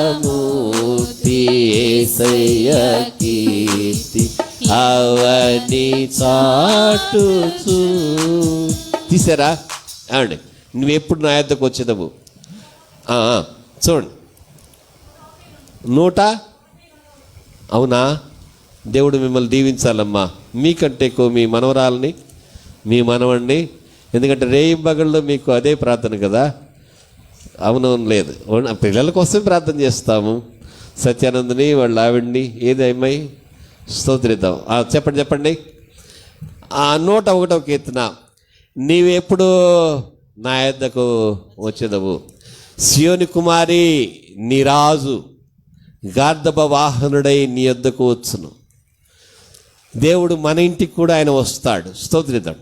అవతారమూర్తి యేసయ్య కీర్తి అవని చాటుచు. తీసారా? ఏమండి నువ్వెప్పుడు నా యొద్దకు వచ్చేదవు? చూడండి, 100 అవునా? దేవుడు మిమ్మల్ని దీవించాలమ్మా. మీకంటే ఎక్కువ మీ మనవరాలని, మీ మనవణ్ణి, ఎందుకంటే రేయింబగళ్ళు మీకు అదే ప్రార్థన కదా. అవునవును లేదు, పిల్లల కోసం ప్రార్థన చేస్తాము. సత్యానందని వాళ్ళ ఆవిడ్ని, ఏది అమ్మాయి స్తోత్రిద్దాం. చెప్పండి. ఆ 101వ కీర్తన. నీవెప్పుడు నా యొద్దకు వచ్చేదవు, సియోని కుమారి నీ రాజు గార్ధబ వాహనుడై నీ యొద్దకు వచ్చును. దేవుడు మన ఇంటికి కూడా ఆయన వస్తాడు. స్తోత్రిద్దాం.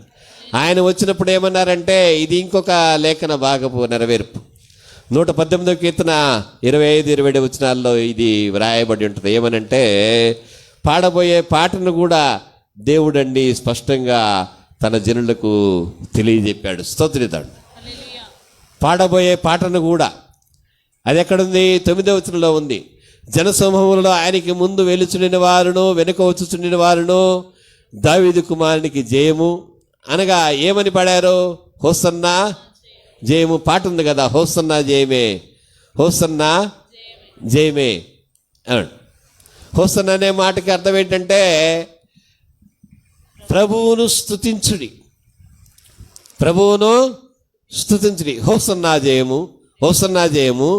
ఆయన వచ్చినప్పుడు ఏమన్నారంటే, ఇది ఇంకొక లేఖన భాగపు నెరవేర్పు. 118వ కీర్తన 25-27 వచనాల్లో ఇది వ్రాయబడి ఉంటుంది. ఏమనంటే, పాడబోయే పాటను కూడా దేవుడండి స్పష్టంగా తన జనులకు తెలియజెప్పాడు. స్తోత్రిద్దాం. పాడబోయే పాటను కూడా, అది ఎక్కడుంది? 9వ వచనంలో ఉంది. జనసమూహంలో ఆయనకి ముందు వెలుచుండిన వారును వెనుక వచ్చుచుండిన వారును దావీదు కుమారునికి జయము అనగా ఏమని పాడారు? హోసన్నా జయము. పాట ఉంది కదా, హోసన్నా జయమే, హోసన్నా జయమే. హోసన్నా అనే మాటకి అర్థం ఏంటంటే ప్రభువును స్తుతించుడి, ప్రభువును స్తుతించుడి. హోసన్నా జయము, హోసన్నా జయము,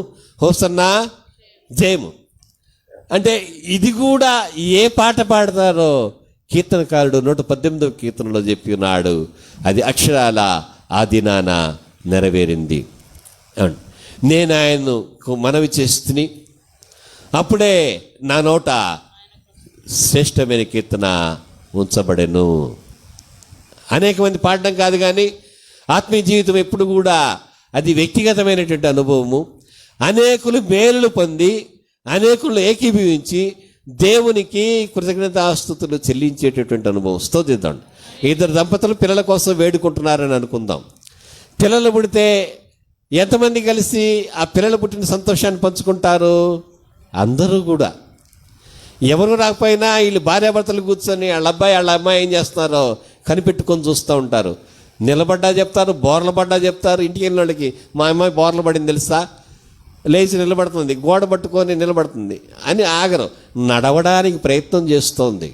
హోసన్నా జయము. అంటే ఇది కూడా ఏ పాట పాడతారో కీర్తనకారుడు 118వ కీర్తనలో చెప్పి ఉన్నాడు. అది అక్షరాల ఆ దినాన నెరవేరింది. నేను ఆయన్ను మనవి చేస్తుని, అప్పుడే నా నోట శ్రేష్టమైన కీర్తన ఉంచబడెను. అనేక మంది పాడడం కాదు, కానీ ఆత్మీయ జీవితం ఎప్పుడు కూడా అది వ్యక్తిగతమైనటువంటి అనుభవము. అనేకులు మేలులు పొంది, అనేకులు ఏకీభవించి దేవునికి కృతజ్ఞతాస్తుతులు చెల్లించేటటువంటి అనుభవం. స్తోత్రిద్దాం. 2 దంపతులు పిల్లల కోసం వేడుకుంటున్నారని అనుకుందాం. పిల్లలు పుడితే ఎంతమంది కలిసి ఆ పిల్లలు పుట్టిన సంతోషాన్ని పంచుకుంటారు? అందరూ కూడా. ఎవరు రాకపోయినా వీళ్ళు భార్యాభర్తలు కూర్చొని వాళ్ళ అబ్బాయి వాళ్ళ అమ్మాయి ఏం చేస్తున్నారో కనిపెట్టుకొని చూస్తూ ఉంటారు. నిలబడ్డా చెప్తారు, బోర్ల పడ్డా చెప్తారు. ఇంటికి వెళ్ళిన వాళ్ళకి మా అమ్మాయి బోర్ల పడింది తెలుసా, లేచి నిలబడుతుంది, గోడ పట్టుకొని నిలబడుతుంది అని ఆగరు. నడవడానికి ప్రయత్నం చేస్తోంది.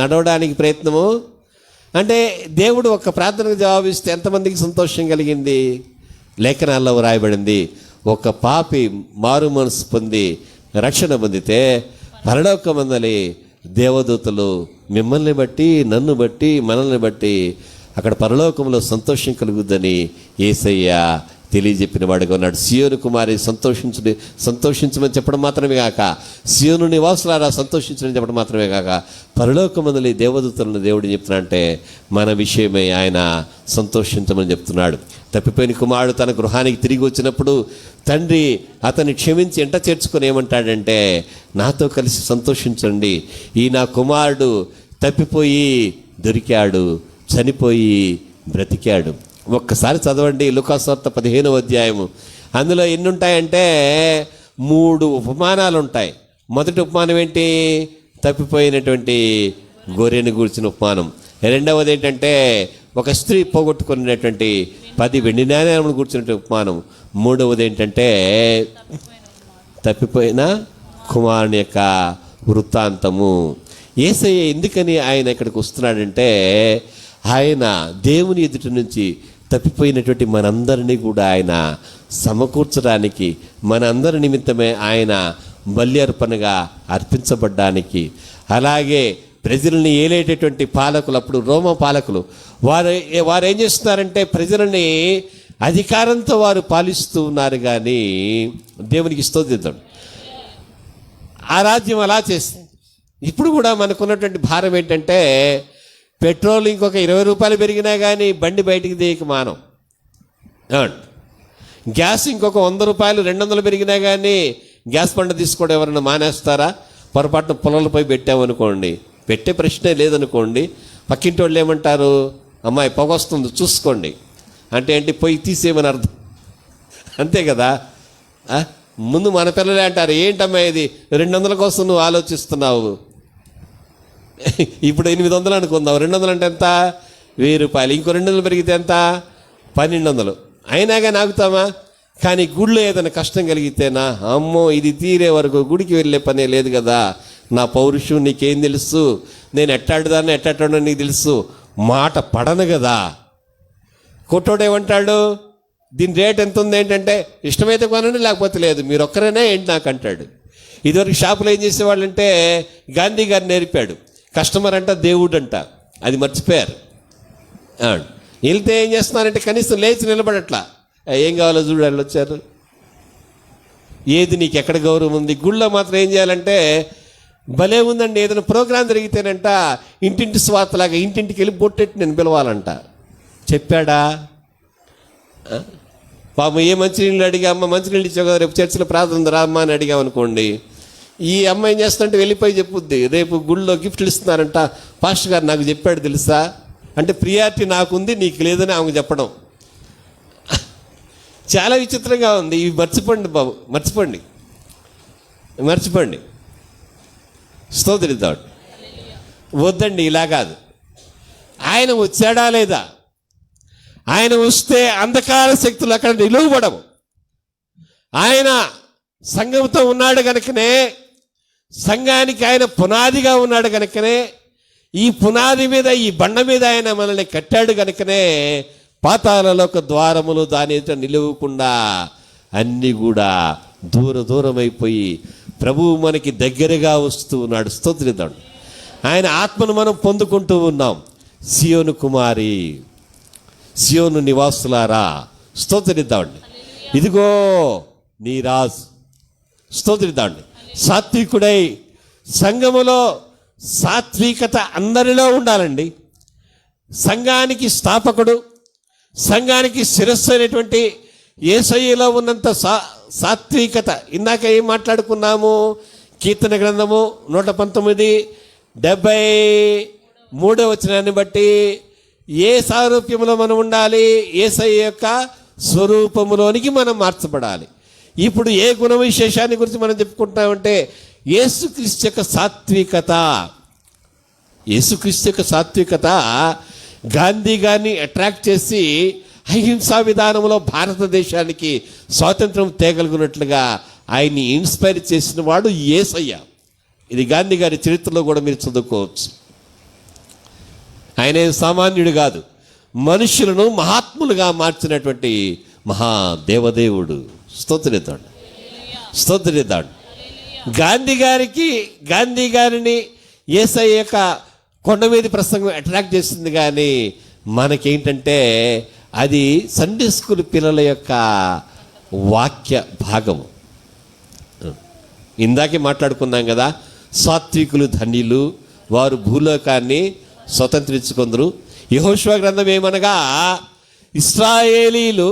నడవడానికి ప్రయత్నము అంటే దేవుడు ఒక ప్రార్థనకు జవాబిస్తే ఎంతమందికి సంతోషం కలిగింది? లేఖనాల్లో రాయబడింది, ఒక పాపి మారు మనసు పొంది రక్షణ పొందితే పరలోకమందలి దేవదూతలు మిమ్మల్ని బట్టి, నన్ను బట్టి, మనల్ని బట్టి అక్కడ పరలోకంలో సంతోషం కలుగుద్దని యేసయ్య తెలియజెప్పిన వాడుగా ఉన్నాడు. సియోను కుమారి సంతోషించమని చెప్పడం మాత్రమే కాక, సియోను నివాసులారా సంతోషించమని చెప్పడం మాత్రమే కాక, పరలోకమందలి దేవదూతలను దేవుడు చెప్తున్నాడంటే మన విషయమై ఆయన సంతోషించమని చెప్తున్నాడు. తప్పిపోయిన కుమారుడు తన గృహానికి తిరిగి వచ్చినప్పుడు తండ్రి అతన్ని క్షమించి ఎంట చేర్చుకొని ఏమంటాడంటే, నాతో కలిసి సంతోషించండి, ఈ నా కుమారుడు తప్పిపోయి దొరికాడు, చనిపోయి బ్రతికాడు. ఒక్కసారి చదవండి లూకాసు వార్త 15వ అధ్యాయము. అందులో ఎన్ని ఉంటాయంటే 3 ఉపమానాలు ఉంటాయి. మొదటి ఉపమానం ఏంటి? తప్పిపోయినటువంటి గొర్రెను గూర్చిన ఉపమానం. రెండవది ఏంటంటే ఒక స్త్రీ పోగొట్టుకున్నటువంటి 10 వెండి నాణేలను కూర్చున్నటువంటి ఉపమానం. మూడవది ఏంటంటే తప్పిపోయిన కుమారుని యొక్క వృత్తాంతము. యేసయ్య ఎందుకని ఆయన ఇక్కడికి వస్తున్నాడంటే, ఆయన దేవుని ఎదుటి నుంచి తప్పిపోయినటువంటి మనందరినీ కూడా ఆయన సమకూర్చడానికి, మనందరి నిమిత్తమే ఆయన బలి అర్పణగా అర్పించబడ్డానికి, అలాగే ప్రజల్ని ఏలేటటువంటి పాలకులు, అప్పుడు రోమ పాలకులు, వారు ఏం చేస్తున్నారంటే ప్రజలని అధికారంతో వారు పాలిస్తూ ఉన్నారు. కానీ దేవునికి స్తోత్రం, ఆ రాజ్యం అలా చేస్తుంది. ఇప్పుడు కూడా మనకున్నటువంటి భారం ఏంటంటే, పెట్రోల్ ఇంకొక 20 రూపాయలు పెరిగినా కానీ బండి బయటికి తీయక మానం. గ్యాస్ ఇంకొక 100 రూపాయలు 200 పెరిగినా కానీ గ్యాస్ బండ తీసుకోవడం ఎవరైనా మానేస్తారా? పొరపాటున పొలంపై పెట్టామనుకోండి, పెట్టే ప్రశ్నే లేదనుకోండి, పక్కింటి వాళ్ళు ఏమంటారు, అమ్మాయి పొగ వస్తుంది చూసుకోండి అంటే ఏంటి, పొయ్యి తీసేయమని అర్థం. అంతే కదా. ముందు మన పిల్లలే అంటారు, ఏంటమ్మా ఇది 200 కోసం నువ్వు ఆలోచిస్తున్నావు, ఇప్పుడు 800 అనుకుందాం, 200 అంటే ఎంత? 1000 రూపాయలు. ఇంకో 200 పెరిగితే ఎంత? 1200. అయినా కానీ ఆగుతామా? కానీ గుడిలో ఏదైనా కష్టం కలిగితేనా, అమ్మో ఇది తీరే వరకు గుడికి వెళ్ళే పనే లేదు కదా, నా పౌరుషం నీకేం తెలుసు, నేను ఎట్టాడుదాన్ని ఎట్టాడో నీకు తెలుసు, మాట పడను కదా. కొట్టోడేమంటాడు, దీని రేట్ ఎంత ఉంది ఏంటంటే, ఇష్టమైతే కొనండి లేకపోతే లేదు, మీరు ఒక్కరైనా ఏంటి నాకు అంటాడు. ఇదివరకు షాపులో ఏం చేసేవాళ్ళంటే గాంధీ గారు నేర్పాడు, కస్టమర్ అంట దేవుడు అంట, అది మర్చిపోయారు. వెళ్తే ఏం చేస్తున్నారంటే కనీసం లేచి నిలబడట్లా, ఏం కావాలో చూడు వాళ్ళు వచ్చారు, ఏది నీకు ఎక్కడ గౌరవం ఉంది. గుళ్ళో మాత్రం ఏం చేయాలంటే భలే ఉందండి, ఏదైనా ప్రోగ్రాం జరిగితేనంట ఇంటింటి స్వార్థలాగా ఇంటింటికి వెళ్ళి బొట్టెట్టి నేను పిలవాలంట. చెప్పాడా? పాపం ఏ మంచినీళ్ళు అడిగా, అమ్మ మంచినీళ్ళు ఇచ్చావు కదా, రేపు చర్చిలో ప్రార్థన రామ్మా అని అడిగామనుకోండి, ఈ అమ్మాయి ఏం చేస్తుంటే వెళ్ళిపోయి చెప్పుద్ది, రేపు గుళ్ళో గిఫ్ట్లు ఇస్తున్నారంట, పాస్టర్ గారు నాకు చెప్పాడు తెలుసా అంటే, ప్రియారిటీ నాకుంది నీకు లేదని ఆమెకు చెప్పడం. చాలా విచిత్రంగా ఉంది. ఇవి మర్చిపోండి బాబు, మర్చిపోండి. స్తోత్రిద్దాడు. వద్దండి, ఇలా కాదు. ఆయన వచ్చాడా లేదా? ఆయన వస్తే అంధకార శక్తులు అక్కడ నిలువబడవు. ఆయన సంఘంతో ఉన్నాడు కనుకనే, సంఘానికి ఆయన పునాదిగా ఉన్నాడు కనుకనే, ఈ పునాది మీద, ఈ బండ మీద ఆయన మనల్ని కట్టాడు కనుకనే పాతాళలోక ద్వారములు దాని ఎదుట నిలవకుండా అన్నీ కూడా దూరం అయిపోయి ప్రభువు మనకి దగ్గరగా వస్తూ ఉన్నాడు. స్తోత్రిద్దాం. ఆయన ఆత్మను మనం పొందుకుంటూ ఉన్నాం. సియోను కుమారి, సియోను నివాసులారా స్తోత్రిద్దామండి, ఇదిగో నీ రాజు. స్తోత్రిద్దామండి. సాత్వికుడై, సంఘములో సాత్వికత అందరిలో ఉండాలండి. సంఘానికి స్థాపకుడు, సంఘానికి శిరస్సు అయినటువంటి యేసయ్యలో ఉన్నంత సాత్వికత. ఇందాక ఏం మాట్లాడుకున్నాము? కీర్తన గ్రంథము 119:73 వచనాన్ని బట్టి ఏ సారూప్యంలో మనం ఉండాలి? యేసయ్య యొక్క స్వరూపములోనికి మనం మార్చబడాలి. ఇప్పుడు ఏ గుణ విశేషాన్ని గురించి మనం చెప్పుకుంటామంటే యేసుక్రీస్తు యొక్క సాత్వికత. యేసుక్రీస్తు యొక్క సాత్వికత గాంధీ గారిని అట్రాక్ట్ చేసి అహింసా విధానంలో భారతదేశానికి స్వాతంత్రం తేగలిగినట్లుగా ఆయన్ని ఇన్స్పైర్ చేసిన వాడు యేసయ్య. ఇది గాంధీ గారి చరిత్రలో కూడా మీరు చదువుకోవచ్చు. ఆయన సామాన్యుడు కాదు, మనుషులను మహాత్ములుగా మార్చినటువంటి మహాదేవదేవుడు. స్తోత్రిద్దాడు. గాంధీ గారిని యేసయ్య యొక్క కొండ మీద ప్రసంగం అట్రాక్ట్ చేసింది, కానీ మనకేంటంటే అది సండే స్కూల్ పిల్లల యొక్క వాక్య భాగము. ఇందాకే మాట్లాడుకున్నాం కదా, సాత్వికులు ధన్యులు, వారు భూలోకాన్ని స్వతంత్రించుకుందరు. యెహోషువ గ్రంథం ఏమనగా, ఇశ్రాయేలీలు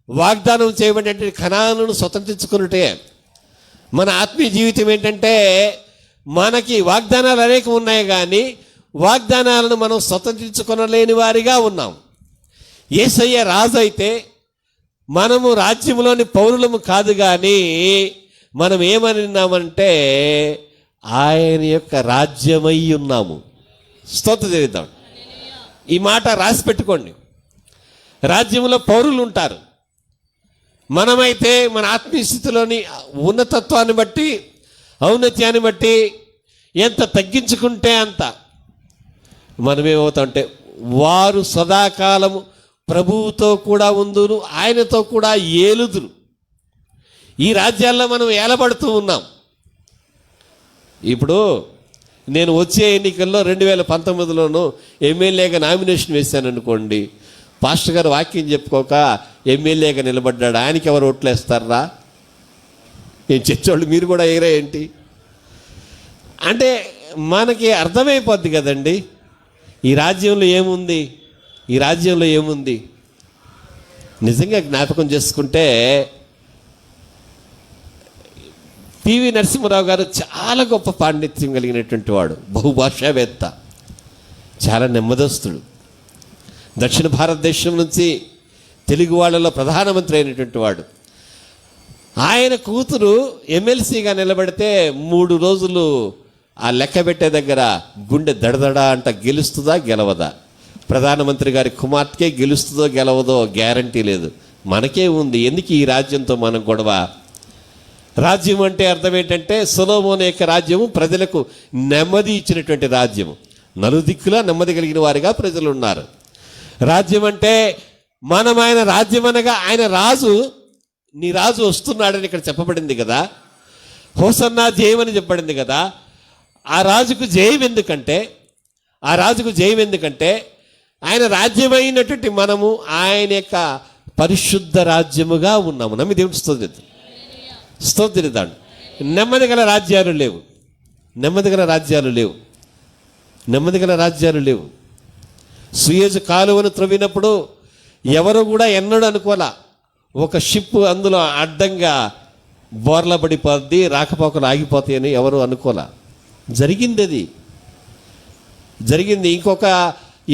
వాగ్దానం చేయబడినటువంటి కనానును స్వతంత్రించుకున్నట్టే. మన ఆత్మీయ జీవితం ఏంటంటే, మనకి వాగ్దానాలు అనేక ఉన్నాయి, కానీ వాగ్దానాలను మనం స్వతంత్రించుకొనలేని వారిగా ఉన్నాం. యేసయ్య రాజు అయితే మనము రాజ్యంలోని పౌరులము కాదు, కానీ మనం ఏమన్నామంటే ఆయన యొక్క రాజ్యమై ఉన్నాము. స్తోత్రం చేద్దాం. ఈ మాట రాసి పెట్టుకోండి. రాజ్యంలో పౌరులు ఉంటారు. మనమైతే మన ఆత్మీయ స్థితిలోని ఉన్నతత్వాన్ని బట్టి, ఔన్నత్యాన్ని బట్టి ఎంత తగ్గించుకుంటే అంత మనమేమవుతామంటే, వారు సదాకాలము ప్రభువుతో కూడా ఉందురు, ఆయనతో కూడా ఏలుదురు. ఈ రాజ్యాల్లో మనం ఏలబడుతూ ఉన్నాం. ఇప్పుడు నేను వచ్చే ఎన్నికల్లో 2019లోనూ ఎమ్మెల్యేగా నామినేషన్ వేశాను అనుకోండి, పాస్టర్ గారు వాక్యం చెప్పుకోక ఎమ్మెల్యేగా నిలబడ్డాడు, ఆయనకి ఎవరు ఓట్లు వేస్తారా? ఏం చర్చోళ్ళు మీరు కూడా ఎగరా ఏంటి అంటే మనకి అర్థమైపోద్ది కదండి, ఈ రాజ్యంలో ఏముంది. నిజంగా జ్ఞాపకం చేసుకుంటే పివి నరసింహారావు గారు చాలా గొప్ప పాండిత్యం కలిగినటువంటి వాడు, బహుభాషావేత్త, చాలా నెమ్మదస్తుడు. దక్షిణ భారతదేశం నుంచి తెలుగు వాళ్ళలో ప్రధానమంత్రి అయినటువంటి వాడు. ఆయన కూతురు ఎమ్మెల్సీగా నిలబడితే 3 రోజులు ఆ లెక్క పెట్టే దగ్గర గుండె దడదడ అంట, గెలుస్తుందా గెలవదా? ప్రధానమంత్రి గారి కుమార్తెకే గెలుస్తుందో గెలవదో గ్యారంటీ లేదు. మనకే ఉంది. ఎందుకు ఈ రాజ్యంతో మనం గొడవ? రాజ్యం అంటే అర్థం ఏంటంటే సొలొమోను యొక్క రాజ్యము ప్రజలకు నెమ్మది ఇచ్చినటువంటి రాజ్యము. నలుదిక్కులా నెమ్మది కలిగిన వారిగా ప్రజలు ఉన్నారు. రాజ్యం అంటే మనం ఆయన రాజ్యం అనగా ఆయన రాజు, నీ రాజు వస్తున్నాడని ఇక్కడ చెప్పబడింది కదా. హోసన్నా జయం అని చెప్పబడింది కదా. ఆ రాజుకు జయం ఎందుకంటే ఆయన రాజ్యమైనటువంటి మనము ఆయన యొక్క పరిశుద్ధ రాజ్యముగా ఉన్నాము. నమ్మి దేవుడు స్తోత్రిద్దాడు. నెమ్మది గల రాజ్యాలు లేవు. సుయేజు కాలువను త్రవ్వినప్పుడు ఎవరు కూడా ఎన్నడూ అనుకోలా ఒక షిప్ అందులో అడ్డంగా బోర్ల పడిపోద్ది, రాకపోకలు ఆగిపోతాయని ఎవరు అనుకోలా. జరిగింది. ఇంకొక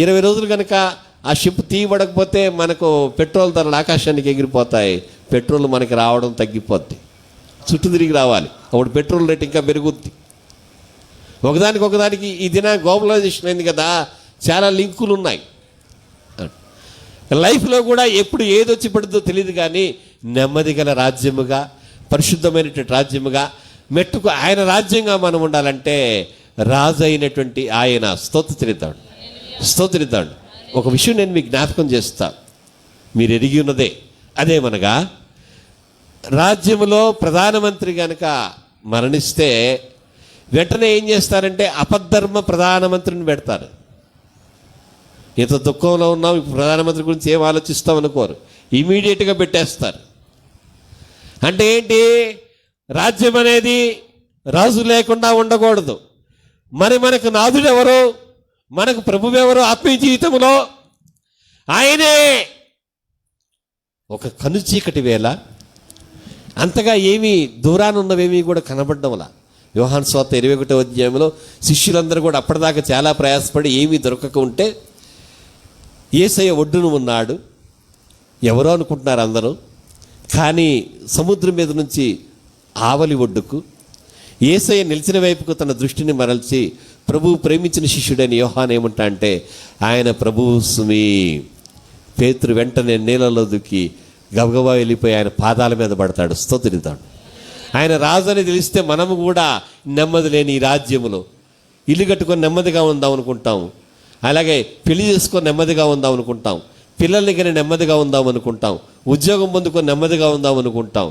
20 రోజులు కనుక ఆ షిప్ తీయబడకపోతే మనకు పెట్రోల్ ధరలు ఆకాశానికి ఎగిరిపోతాయి. పెట్రోల్ మనకి రావడం తగ్గిపోద్ది, చుట్టూ తిరిగి రావాలి. అప్పుడు పెట్రోల్ రేట్ ఇంకా పెరుగుద్ది. ఒకదానికి ఈ దిన గ్లోబలైజేషన్ అయింది కదా, చాలా లింకులు ఉన్నాయి. లైఫ్లో కూడా ఎప్పుడు ఏది వచ్చి పడుతుందో తెలియదు, కానీ నెమ్మది గల రాజ్యముగా, పరిశుద్ధమైనటువంటి రాజ్యముగా, మెట్టుకు ఆయన రాజ్యంగా మనం ఉండాలంటే రాజు అయినటువంటి ఆయన స్తోత్రిద్దాడు. ఒక విషయం నేను మీకు జ్ఞాపకం చేస్తా, మీరు ఎరిగి ఉన్నదే. అదేమనగా రాజ్యములో ప్రధానమంత్రి కనుక మరణిస్తే వెంటనే ఏం చేస్తారంటే అపధర్మ ప్రధానమంత్రిని పెడతారు. ఇంత దుఃఖంలో ఉన్నాం, ఇప్పుడు ప్రధానమంత్రి గురించి ఏం ఆలోచిస్తాం అనుకోరు, ఇమీడియట్గా పెట్టేస్తారు. అంటే ఏంటి? రాజ్యం అనేది రాజు లేకుండా ఉండకూడదు. మరి మనకు నాథుడు ఎవరు? మనకు ప్రభువు ఎవరు? ఆత్మీయ జీవితంలో ఆయనే. ఒక కనుచీకటి వేళ అంతగా ఏమీ దూరాన ఉన్నవేమీ కూడా కనబడ్డంలా. యోహాను సువార్త 21వ అధ్యాయంలో శిష్యులందరూ కూడా అప్పటిదాకా చాలా ప్రయాసపడి ఏమీ దొరకక ఉంటే యేసయ్య ఒడ్డున ఉన్నాడు. ఎవరో అనుకుంటున్నారు అందరూ, కానీ సముద్రం మీద నుంచి ఆవలి ఒడ్డుకు యేసయ్య నిలిచిన వైపుకు తన దృష్టిని మరల్చి ప్రభువు ప్రేమించిన శిష్యుడైన యోహాను ఏమంటా అంటే, ఆయన ప్రభువు సుమి. పేతురు వెంటనే నీళ్ళలో దుక్కి గబగబా వెళ్ళిపోయి ఆయన పాదాల మీద పడతాడు, స్తోత్రిద్దాడు. ఆయన రాజు అని తెలిస్తే మనము కూడా నెమ్మది లేని ఈ రాజ్యములో ఇల్లు కట్టుకొని నెమ్మదిగా ఉందాం అనుకుంటాం, అలాగే పెళ్లి చేసుకొని నెమ్మదిగా ఉందాం అనుకుంటాం, పిల్లల్ని కానీ నెమ్మదిగా ఉందాం అనుకుంటాం, ఉద్యోగం పొందుకొని నెమ్మదిగా ఉందాం అనుకుంటాం.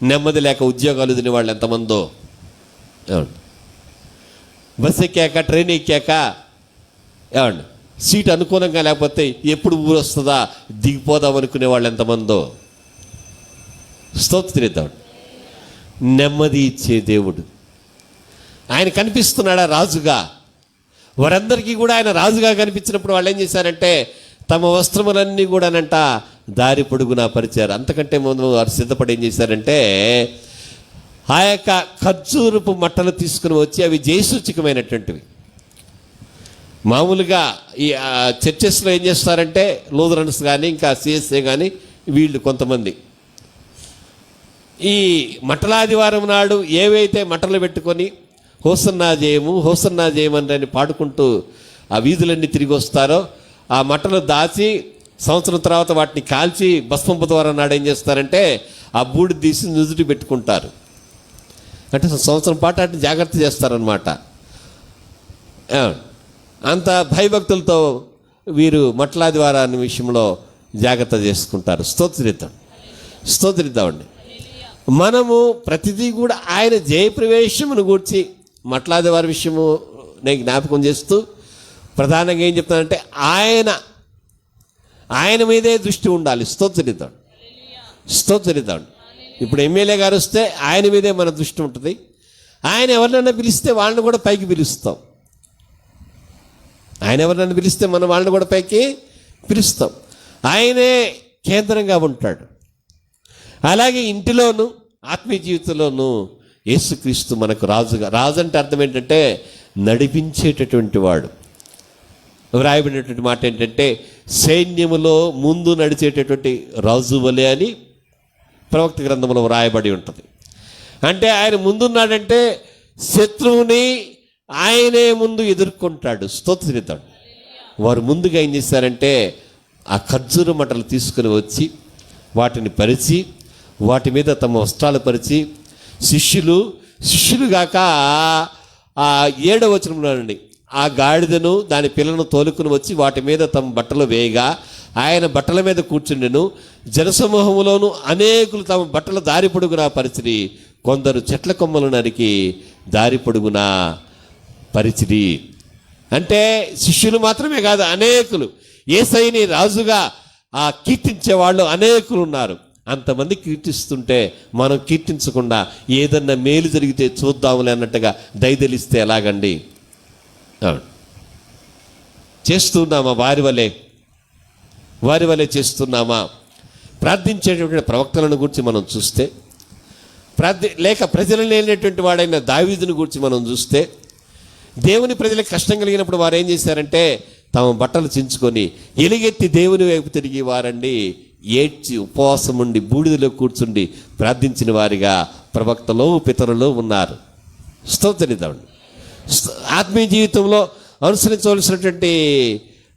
నెమ్మది లేక ఉద్యోగాలు తినే వాళ్ళు ఎంతమందో. బస్సు ఎక్కాక, ట్రైన్ ఎక్కాక ఏమండి సీట్ అనుకూలంగా లేకపోతే ఎప్పుడు ఊరు వస్తుందా దిగిపోదాం అనుకునే వాళ్ళు ఎంతమందో. స్తోత్రిద్దాం. నెమ్మది ఇచ్చే దేవుడు ఆయన కనిపిస్తున్నాడా రాజుగా? వారందరికీ కూడా ఆయన రాజుగా కనిపించినప్పుడు వాళ్ళు ఏం చేశారంటే తమ వస్త్రములన్నీ కూడానంట దారి పొడుగునా పరిచారు. అంతకంటే ముందు వారు సిద్ధపడి ఏం చేశారంటే ఆ యొక్క ఖర్జూరపు మట్టలు తీసుకుని వచ్చి, అవి జయసూచకమైనటువంటివి. మామూలుగా ఈ చర్చెస్లో ఏం చేస్తారంటే లూథరన్స్ కానీ ఇంకా సిఎస్ఏ కానీ వీళ్ళు కొంతమంది ఈ మట్టలాదివారం నాడు ఏవైతే మట్టలు పెట్టుకొని హోసన్నా జయమని పాడుకుంటూ ఆ వీధులన్నీ తిరిగి వస్తారో ఆ మట్టలు దాచి సంవత్సరం తర్వాత వాటిని కాల్చి భస్మంపు ద్వారా నాడు ఏం చేస్తారంటే ఆ బూడి తీసి నుదుటి పెట్టుకుంటారు. అంటే సంవత్సరం పాటు అటు జాగ్రత్త చేస్తారనమాట. అంత భయభక్తులతో వీరు మట్టలాదివారాన్ని విషయంలో జాగ్రత్త చేసుకుంటారు. స్తోత్రిద్దామండి. మనము ప్రతిదీ కూడా ఆయన జయప్రవేశమును గూర్చి మట్టలాదివారి విషయము నేను జ్ఞాపకం చేస్తూ ప్రధానంగా ఏం చెప్తానంటే ఆయన మీదే దృష్టి ఉండాలి. స్తోత్రిద్దాం. ఇప్పుడు ఎమ్మెల్యే గారు వస్తే ఆయన మీదే మన దృష్టి ఉంటుంది. ఆయన ఎవరినైనా పిలిస్తే వాళ్ళని కూడా పైకి పిలుస్తాం. ఆయన ఎవరినైనా పిలిస్తే మనం వాళ్ళని కూడా పైకి పిలుస్తాం. ఆయనే కేంద్రంగా ఉంటాడు. అలాగే ఇంటిలోనూ ఆత్మీయ జీవితంలోనూ యేసుక్రీస్తు మనకు రాజుగా. రాజు అంటే అర్థం ఏంటంటే నడిపించేటటువంటి వాడు. వ్రాయబడినటువంటి మాట ఏంటంటే సైన్యములో ముందు నడిచేటటువంటి రాజు వలె అని ప్రవక్త గ్రంథంలో వ్రాయబడి ఉంటుంది. అంటే ఆయన ముందున్నాడంటే శత్రువుని ఆయనే ముందు ఎదుర్కొంటాడు. స్తోత్రిద్దాడు. వారు ముందుగా ఏం చేశారంటే ఆ ఖర్జూర మట్టలు తీసుకుని వచ్చి వాటిని పరిచి వాటి మీద తమ వస్త్రాలు పరిచి శిష్యులుగాక ఆ 7వ వచనంలో నుండి ఆ గాడిదను దాని పిల్లను తోలుకుని వచ్చి వాటి మీద తమ బట్టలు వేయగా ఆయన బట్టల మీద కూర్చుండెను. జనసమూహములోను అనేకులు తమ బట్టల దారి పొడుగునా పరిచిరి, కొందరు చెట్ల కొమ్మలు నరికి దారి పొడుగునా పరిచిరి. అంటే శిష్యులు మాత్రమే కాదు, అనేకులు యేసయ్యని రాజుగా కీర్తించే వాళ్ళు అనేకులు ఉన్నారు. అంతమంది కీర్తిస్తుంటే మనం కీర్తించకుండా ఏదన్నా మేలు జరిగితే చూద్దాములే అన్నట్టుగా దయదలిస్తే ఎలాగండి? చేస్తున్నామా? వారి వలె చేస్తున్నామా? ప్రార్థించేటటువంటి ప్రవక్తలను గురించి మనం చూస్తే, లేక ప్రజలను లేనటువంటి వాడైన దావీదుని గురించి మనం చూస్తే, దేవుని ప్రజలకు కష్టం కలిగినప్పుడు వారు ఏం చేశారంటే తమ బట్టలు చించుకొని ఎలుగెత్తి దేవుని వైపు తిరిగి వారండి ఏడ్చి ఉపవాసం ఉండి బూడిదలో కూర్చుండి ప్రార్థించిన వారిగా ప్రవక్తలో పితరులు ఉన్నారు. స్తోత్రం. ఆత్మీయ జీవితంలో అనుసరించవలసినటువంటి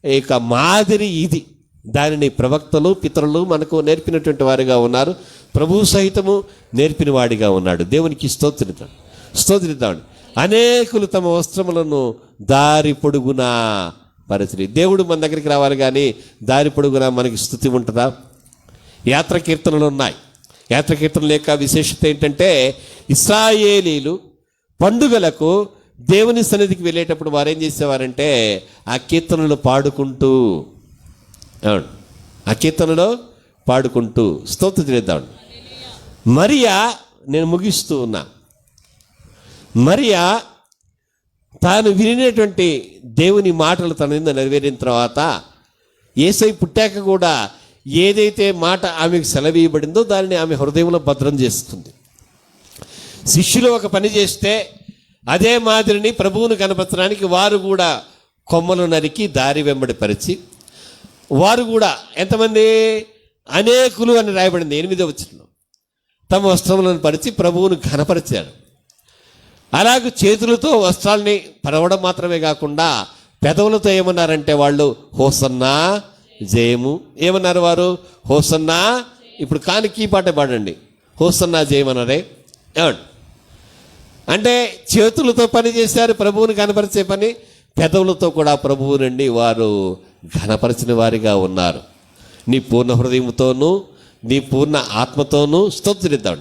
ఇక మాదిరి ఇది. దానిని ప్రవక్తలు పితరులు మనకు నేర్పినటువంటి వారిగా ఉన్నారు. ప్రభువు సహితము నేర్పిన వాడిగా ఉన్నాడు. దేవునికి స్తోత్రిద్దాం. అనేకులు తమ వస్త్రములను దారి పొడుగునా పరిచిరి. దేవుడు మన దగ్గరికి రావాలి కానీ దారి పొడుగునా మనకి స్తుతి ఉంటుందా? యాత్ర కీర్తనలు ఉన్నాయి. యాత్ర కీర్తనల యొక్క విశేషత ఏంటంటే, ఇశ్రాయేలీలు పండుగలకు దేవుని సన్నిధికి వెళ్ళేటప్పుడు వారు ఏం చేసేవారంటే ఆ కీర్తనలు పాడుకుంటూ స్తోత్రం చేద్దాం. మరియా, నేను ముగిస్తూ ఉన్నా, మరియా తాను వినినటువంటి దేవుని మాటలు తన మీద నెరవేరిన తర్వాత యేసయ్య పుట్టాక కూడా ఏదైతే మాట ఆమెకు సెలవీయబడిందో దానిని ఆమె హృదయంలో భద్రం చేసుకుంది. శిష్యులు ఒక పని చేస్తే అదే మాదిరిని ప్రభువును కనపరచడానికి వారు కూడా కొమ్మలు నరికి దారి వెంబడి పరిచి, వారు కూడా ఎంతమంది? అనేకులు అని రాయబడింది 8వ వచనంలో. తమ వస్త్రములను పరిచి ప్రభువును ఘనపరిచారు. అలాగే చేతులతో వస్త్రాలని పరవడం మాత్రమే కాకుండా పెదవులతో ఏమన్నారంటే వాళ్ళు హోసన్నా జయము. ఏమన్నారు వారు? హోసన్నా. ఇప్పుడు కానికి పాట పాడండి, హోసన్నా జయమన్నారే. అంటే చేతులతో పని చేశారు ప్రభువుని కనపరిచే పని, పెదవులతో కూడా ప్రభువు నుండి వారు ఘనపరిచిన వారిగా ఉన్నారు. నీ పూర్ణ హృదయంతోనూ నీ పూర్ణ ఆత్మతోనూ స్తుతిద్దాం.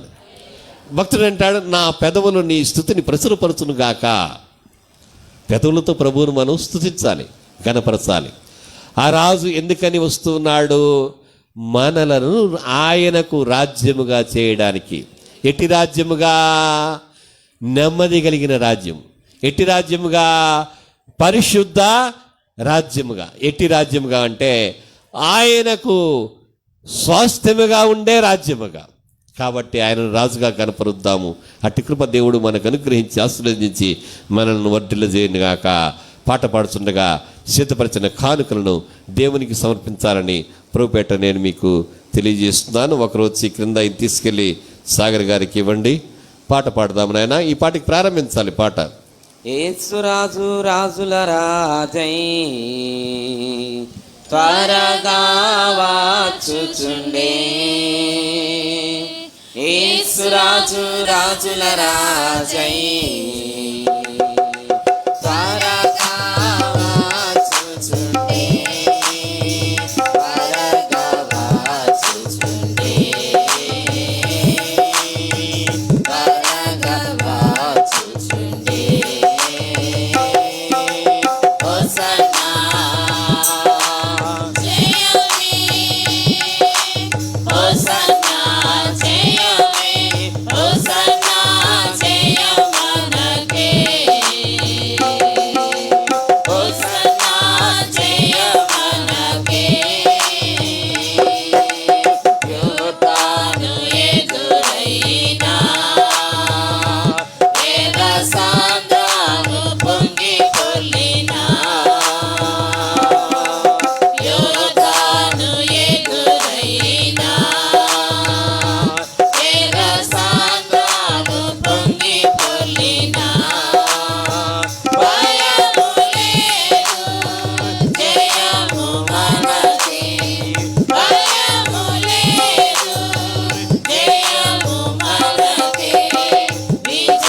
భక్తుడు అంటాడు, నా పెదవులు నీ స్తుతిని ప్రచురపరచును గాక. పెదవులతో ప్రభువును మనం స్తుతించాలి, ఘనపరచాలి. ఆ రాజు ఎందుకని వస్తున్నాడు? మనలను ఆయనకు రాజ్యముగా చేయడానికి. ఎట్టి రాజ్యముగా? నెమ్మది కలిగిన రాజ్యం. ఎట్టి రాజ్యముగా? పరిశుద్ధ రాజ్యముగా. ఎట్టి రాజ్యముగా అంటే ఆయనకు స్వాస్థ్యముగా ఉండే రాజ్యముగా. కాబట్టి ఆయనను రాజుగా కనపరుద్దాము. అట్టి కృప దేవుడు మనకు అనుగ్రహించి ఆశీర్వదించి మనల్ని వర్ధిల్ల చేయనుగాక. పాట పాడుతుండగా సిద్ధపరిచిన కానుకలను దేవునికి సమర్పించాలని ప్రభుపేట నేను మీకు తెలియజేస్తున్నాను. ఒకరోజు క్రింద తీసుకెళ్ళి సాగర్ గారికి ఇవ్వండి. పాట పాడదాము నాయన. ఈ పాటకి ప్రారంభించాలి పాట. యేసురాజు రాజుల రాజై త్వరగా వచ్చుచుండే, యేసురాజు రాజుల రాజై